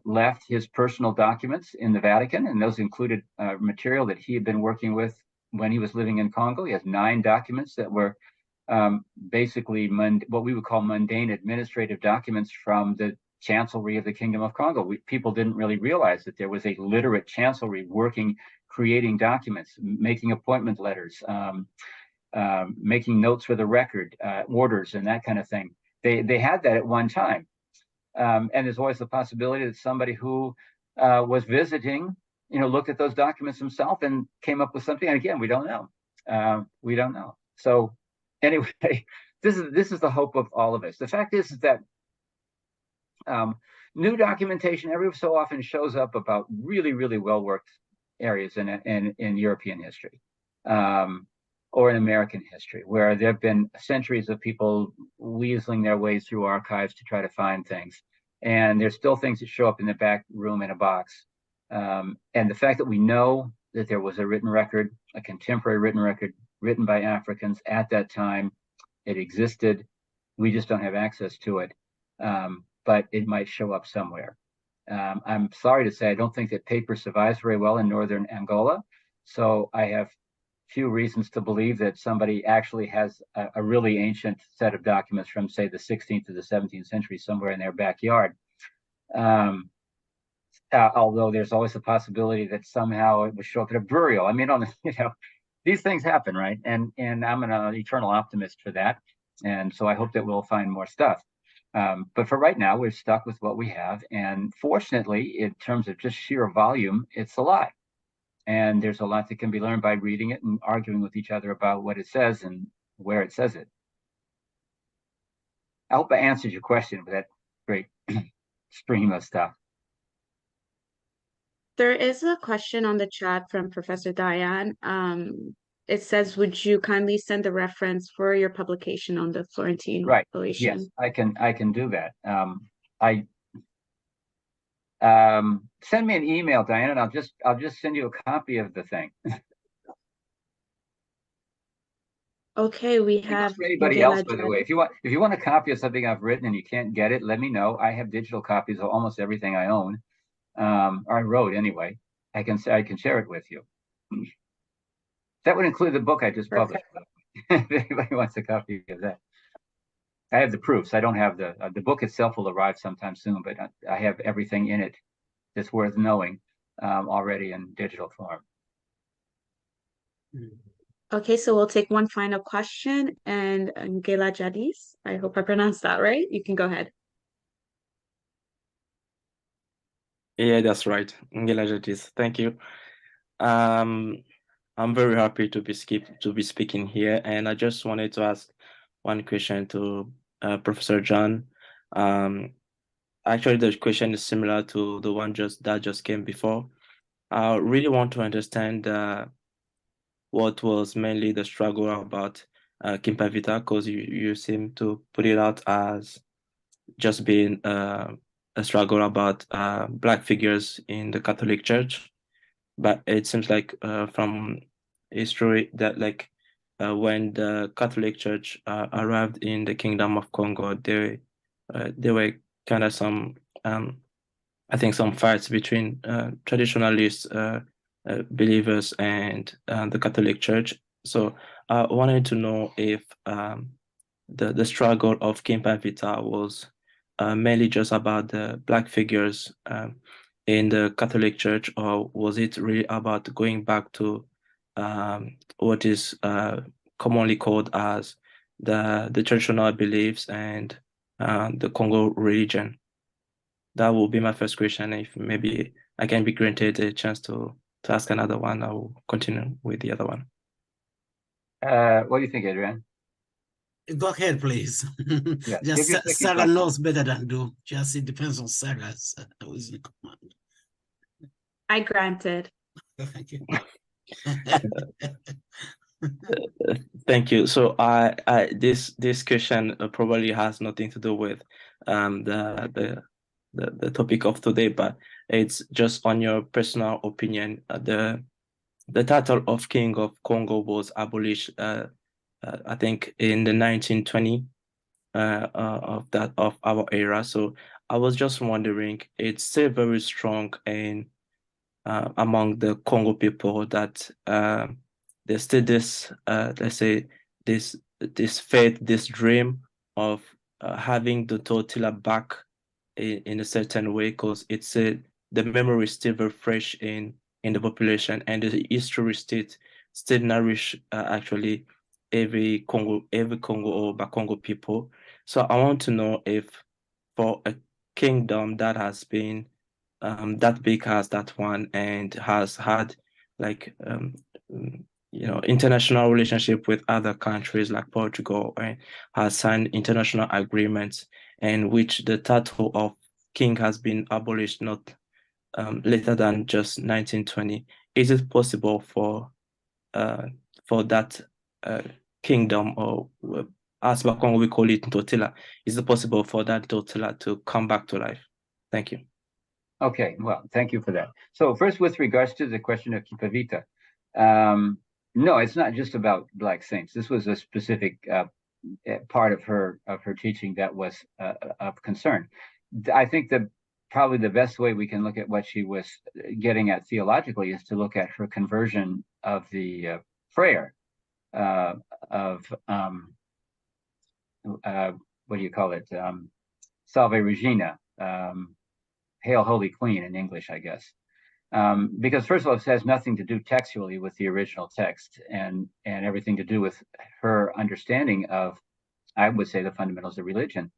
left his personal documents in the Vatican, and those included material that he had been working with when he was living in Congo. He has 9 documents that were basically what we would call mundane administrative documents from the chancellery of the Kingdom of Congo. People didn't really realize that there was a literate chancellery working, creating documents, making appointment letters, making notes for the record, orders, and that kind of thing. They had that at one time. And there's always the possibility that somebody who was visiting, looked at those documents himself and came up with something. And again, we don't know. We don't know. So anyway, this is the hope of all of us. The fact is that new documentation every so often shows up about really, really well-worked areas in European history or in American history, where there have been centuries of people weaseling their way through archives to try to find things. And there's still things that show up in the back room in a box. And the fact that we know that there was a written record, a contemporary written record written by Africans at that time, it existed. We just don't have access to it, but it might show up somewhere. I'm sorry to say, I don't think that paper survives very well in northern Angola. So I have few reasons to believe that somebody actually has a really ancient set of documents from, say, the 16th to the 17th century somewhere in their backyard. Although there's always a possibility that somehow it would show up at a burial. I mean, these things happen, right? And I'm an eternal optimist for that. And so I hope that we'll find more stuff. But for right now, we're stuck with what we have. And fortunately, in terms of just sheer volume, it's a lot. And there's a lot that can be learned by reading it and arguing with each other about what it says and where it says it. I hope I answered your question with that great stream of stuff. There is a question on the chat from Professor Diane. It says, would you kindly send a reference for your publication on the Florentine relation? Yes, I can do that. Send me an email, Diane, and I'll just send you a copy of the thing. Okay, we have for anybody else, by the way. If you want a copy of something I've written and you can't get it, let me know. I have digital copies of almost everything I own, or I wrote anyway. I can share it with you. That would include the book I just published. If anybody wants a copy of that. I have the proofs. I don't have the book itself will arrive sometime soon, but I have everything in it that's worth knowing. already in digital form. Okay, so we'll take one final question, and Ngela Jadis, I hope I pronounced that right. You can go ahead. Yeah, that's right. Ngela Jadis. Thank you. I'm very happy to be speaking here, and I just wanted to ask one question to Professor John. Actually, the question is similar to the one that just came before. I really want to understand what was mainly the struggle about Kimbanguism, because you seem to put it out as just being a struggle about Black figures in the Catholic Church. But it seems like from history that when the Catholic Church arrived in the Kingdom of Congo, there were kind of some I think some fights between traditionalist believers and the Catholic Church. So I wanted to know if the struggle of Kimbanguism was mainly just about the Black figures in the Catholic Church, or was it really about going back to what is commonly called as the traditional beliefs and the Congo religion? That will be my first question. If maybe I can be granted a chance to ask another one, I will continue with the other one. What do you think, Adrien? Go ahead, please. Yeah, Just Sarah knows better than do. Just it depends on Sarah's who's in command. I granted. Thank you. Thank you. So this question probably has nothing to do with the topic of today, but it's just on your personal opinion. The title of King of Congo was abolished, I think, in the 1920 of our era. So I was just wondering, it's still very strong in among the Congo people that there's still this let's say this faith, this dream of having the Tortilla back in a certain way, because it's the memory is still very fresh in the population, and the history still nourish actually every Congo or Bakongo people. So I want to know if for a kingdom that has been that big as that one and has had international relationship with other countries like Portugal, and has signed international agreements, and which the title of king has been abolished not later than just 1920. Is it possible for that kingdom, or as Bakongo we call it Tortilla, is it possible for that Tortilla to come back to life? Thank you. Okay, well, thank you for that. So first, with regards to the question of Kimbanguism, no, it's not just about Black saints. This was a specific part of her teaching that was of concern. I think that probably the best way we can look at what she was getting at theologically is to look at her conversion of the prayer of what do you call it? Salve Regina, Hail Holy Queen in English, I guess. Because first of all, it has nothing to do textually with the original text, and everything to do with her understanding of, I would say, the fundamentals of religion.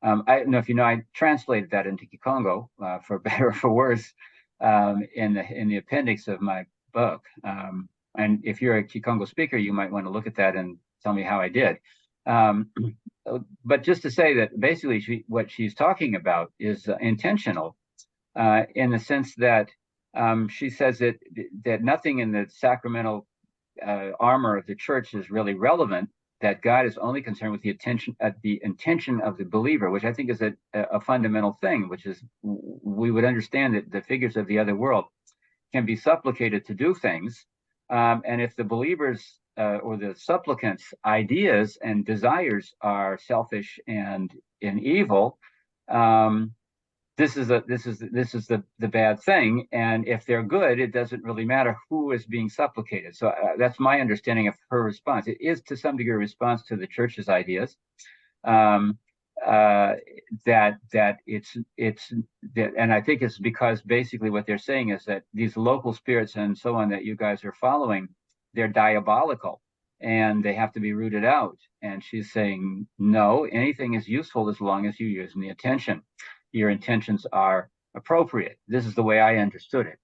I don't know if you know, I translated that into Kikongo, for better or for worse, in the appendix of my book. And if you're a Kikongo speaker, you might want to look at that and tell me how I did. But just to say that basically what she's talking about is intentional, in the sense that she says that nothing in the sacramental armor of the church is really relevant, that God is only concerned with the intention of the believer, which I think is a fundamental thing, which is we would understand that the figures of the other world can be supplicated to do things. And if the believers or the supplicants' ideas and desires are selfish and evil, this is the bad thing. And if they're good, it doesn't really matter who is being supplicated. So that's my understanding of her response. It is to some degree a response to the church's ideas. and I think it's because basically what they're saying is that these local spirits and so on that you guys are following, they're diabolical and they have to be rooted out. And she's saying, no, anything is useful as long as you're using the intention. Your intentions are appropriate. This is the way I understood it.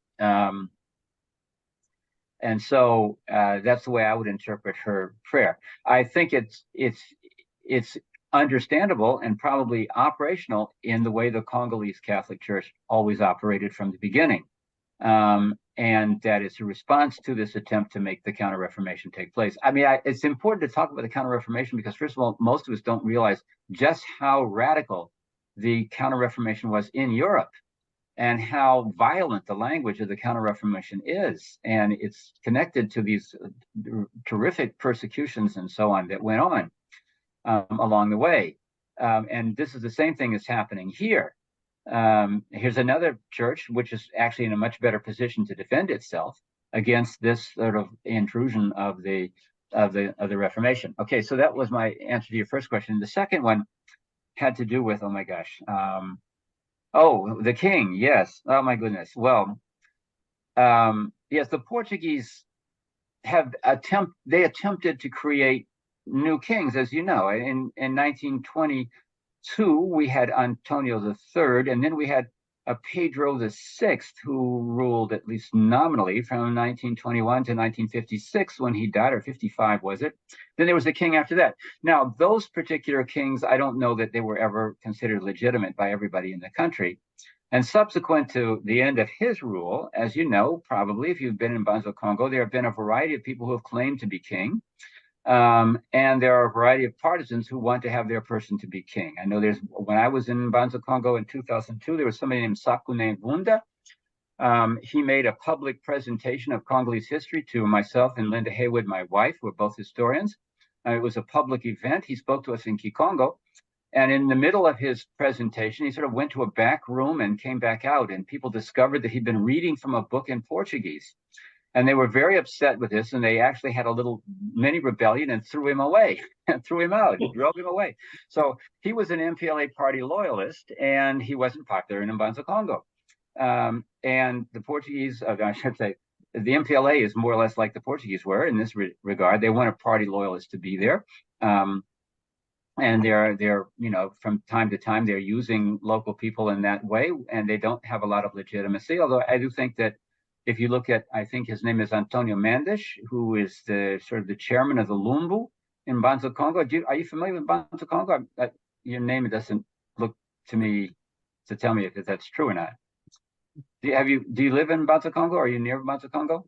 And so that's the way I would interpret her prayer. I think it's understandable and probably operational in the way the Congolese Catholic Church always operated from the beginning. And that it's a response to this attempt to make the Counter-Reformation take place. I mean, it's important to talk about the Counter-Reformation because, first of all, most of us don't realize just how radical the Counter-Reformation was in Europe and how violent the language of the Counter-Reformation is. And it's connected to these terrific persecutions and so on that went on along the way. And this is the same thing that's happening here. Here's another church which is actually in a much better position to defend itself against this sort of intrusion of the Reformation. Okay, so that was my answer to your first question. The second one had to do with, oh my gosh, the king. Yes. Oh my goodness. Well, yes, the Portuguese attempted to create new kings, as you know. In 1922, we had Antonio III, and then we had Pedro VI, who ruled at least nominally from 1921 to 1956 when he died, or 55 was it? Then there was a king after that. Now, those particular kings, I don't know that they were ever considered legitimate by everybody in the country. And subsequent to the end of his rule, as you know, probably if you've been in Banza Congo, there have been a variety of people who have claimed to be king. And there are a variety of partisans who want to have their person to be king. I know when I was in Banza Congo in 2002, there was somebody named Sakune Bunda. He made a public presentation of Congolese history to myself and Linda Haywood, my wife, who are both historians. It was a public event. He spoke to us in Kikongo. And in the middle of his presentation, he sort of went to a back room and came back out. And people discovered that he'd been reading from a book in Portuguese. And they were very upset with this, and they actually had a little mini rebellion and threw him away, and threw him out, drove him away. So he was an MPLA party loyalist, and he wasn't popular in Mbanza Congo. And the Portuguese, I should say, the MPLA is more or less like the Portuguese were in this regard. They want a party loyalist to be there. And they're, from time to time, they're using local people in that way, and they don't have a lot of legitimacy. Although I do think that if you look at, I think his name is Antonio Mendes, who is the chairman of the Lumbu in Banza Congo. Are you familiar with Banza Congo? Your name doesn't look to me to tell me if that's true or not. Do you live in Banza Congo? Are you near Banza Congo?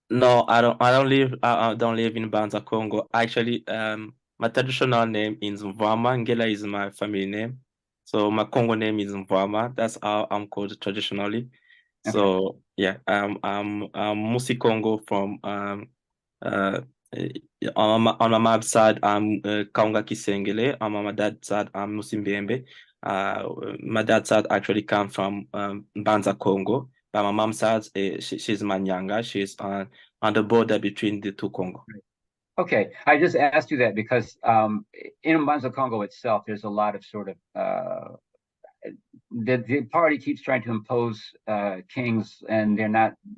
No, I don't live. I don't live in Banza Congo. Actually, my traditional name is Mvama. Ngela is my family name, so my Congo name is Mvama. That's how I'm called traditionally. Okay. So yeah, I'm Musi Congo from on my mom's side I'm Kaunga Kisengele. On my dad's side I'm Musimbembe. My dad's side actually comes from Banza Congo. But my mom's side she's Manyanga. She's on the border between the two Congo. Okay, I just asked you that because in Banza Congo itself, there's a lot of sort of the party keeps trying to impose kings, and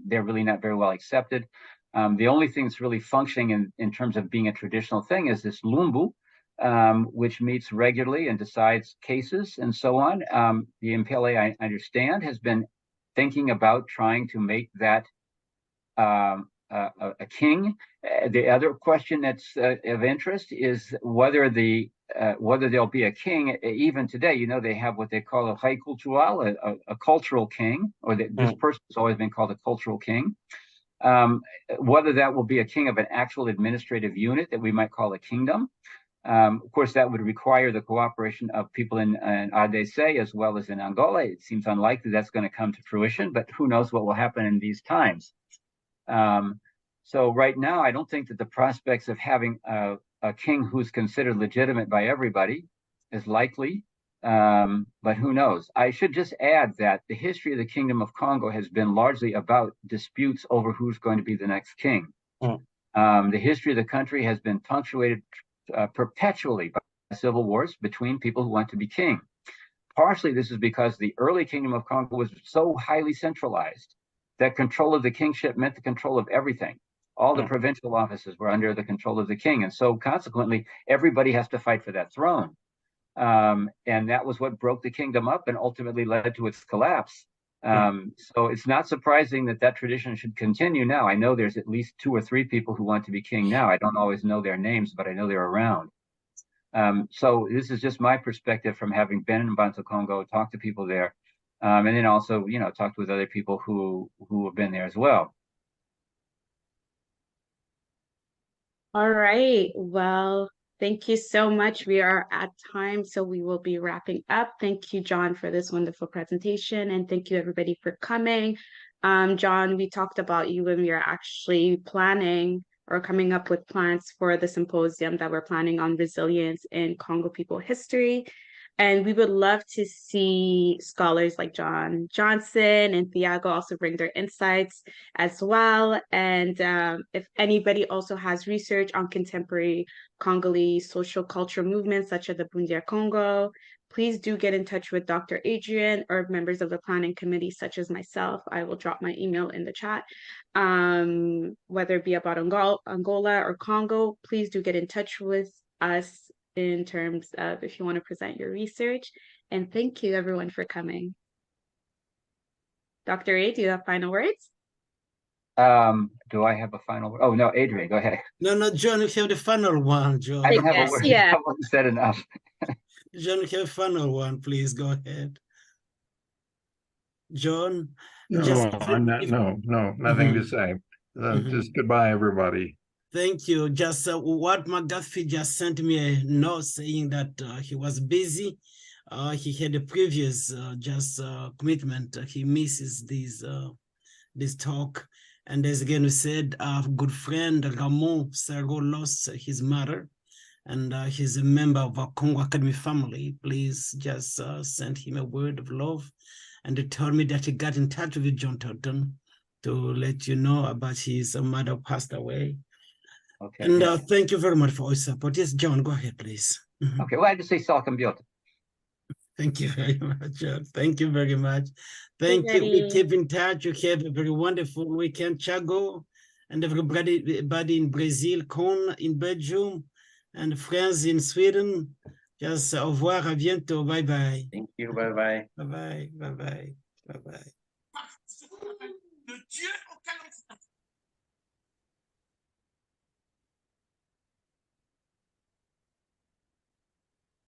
they're really not very well accepted. The only thing that's really functioning in terms of being a traditional thing is this Lumbu, which meets regularly and decides cases and so on. The MPLA, I understand, has been thinking about trying to make that a king. The other question that's of interest is whether there'll be a king. Even today, they have what they call a rei cultural, a cultural king, or this person has always been called a cultural king. Whether that will be a king of an actual administrative unit that we might call a kingdom. Of course, that would require the cooperation of people in RDC as well as in Angola. It seems unlikely that's going to come to fruition, but who knows what will happen in these times. So right now, I don't think that the prospects of having a king who's considered legitimate by everybody is likely, but who knows? I should just add that the history of the Kingdom of Congo has been largely about disputes over who's going to be the next king. The history of the country has been punctuated perpetually civil wars between people who want to be king. Partially, this is because the early kingdom of Congo was so highly centralized that control of the kingship meant the control of everything. All the provincial offices were under the control of the king. And so consequently, everybody has to fight for that throne. And that was what broke the kingdom up and ultimately led to its collapse. So it's not surprising that that tradition should continue now. I know there's at least 2 or 3 people who want to be king now. I don't always know their names, but I know they're around. So this is just my perspective from having been in Bantu Congo, talked to people there, and then also, you know, talked with other people who have been there as well. All right. Well, thank you so much. We are at time, so we will be wrapping up. Thank you, John, for this wonderful presentation, and thank you, everybody, for coming. John, we talked about you when we are actually planning or coming up with plans for the symposium that we're planning on resilience in Congo people history. And we would love to see scholars like John Janzen and Thiago also bring their insights as well. And if anybody also has research on contemporary Congolese social cultural movements, such as the Bundia Congo, please do get in touch with Dr. Adrien or members of the planning committee, such as myself. I will drop my email in the chat. Whether it be about Angola or Congo, please do get in touch with us in terms of if you want to present your research. And thank you, everyone, for coming. Dr. A, do you have final words? Do I have a final word? Oh, no, Adrien, go ahead. No, John, you have the final one, John. I don't have a word. Yeah. I've already said enough. John, you have a final one, please go ahead. John? No, nothing to say. Just goodbye, everybody. Thank you. Just what MacGaffey just sent me a note saying that he was busy. He had a previous commitment. He misses this talk. And as again we said, our good friend Ramon Sarro lost his mother, and he's a member of our Congo Academy family. Please just send him a word of love, and he told me that he got in touch with John Thornton to let you know about his mother passed away. Okay. And thank you very much for your support. Yes, John, go ahead, please. Okay, well, I just say Salkambiota. Thank you very much, John. Thank you very much. Thank you. We keep in touch. You have a very wonderful weekend, Chago, and everybody in Brazil, Con in Belgium, and friends in Sweden. Just au revoir, à bientôt. Bye-bye. Thank you. Bye-bye. Bye-bye. Bye-bye. Bye-bye.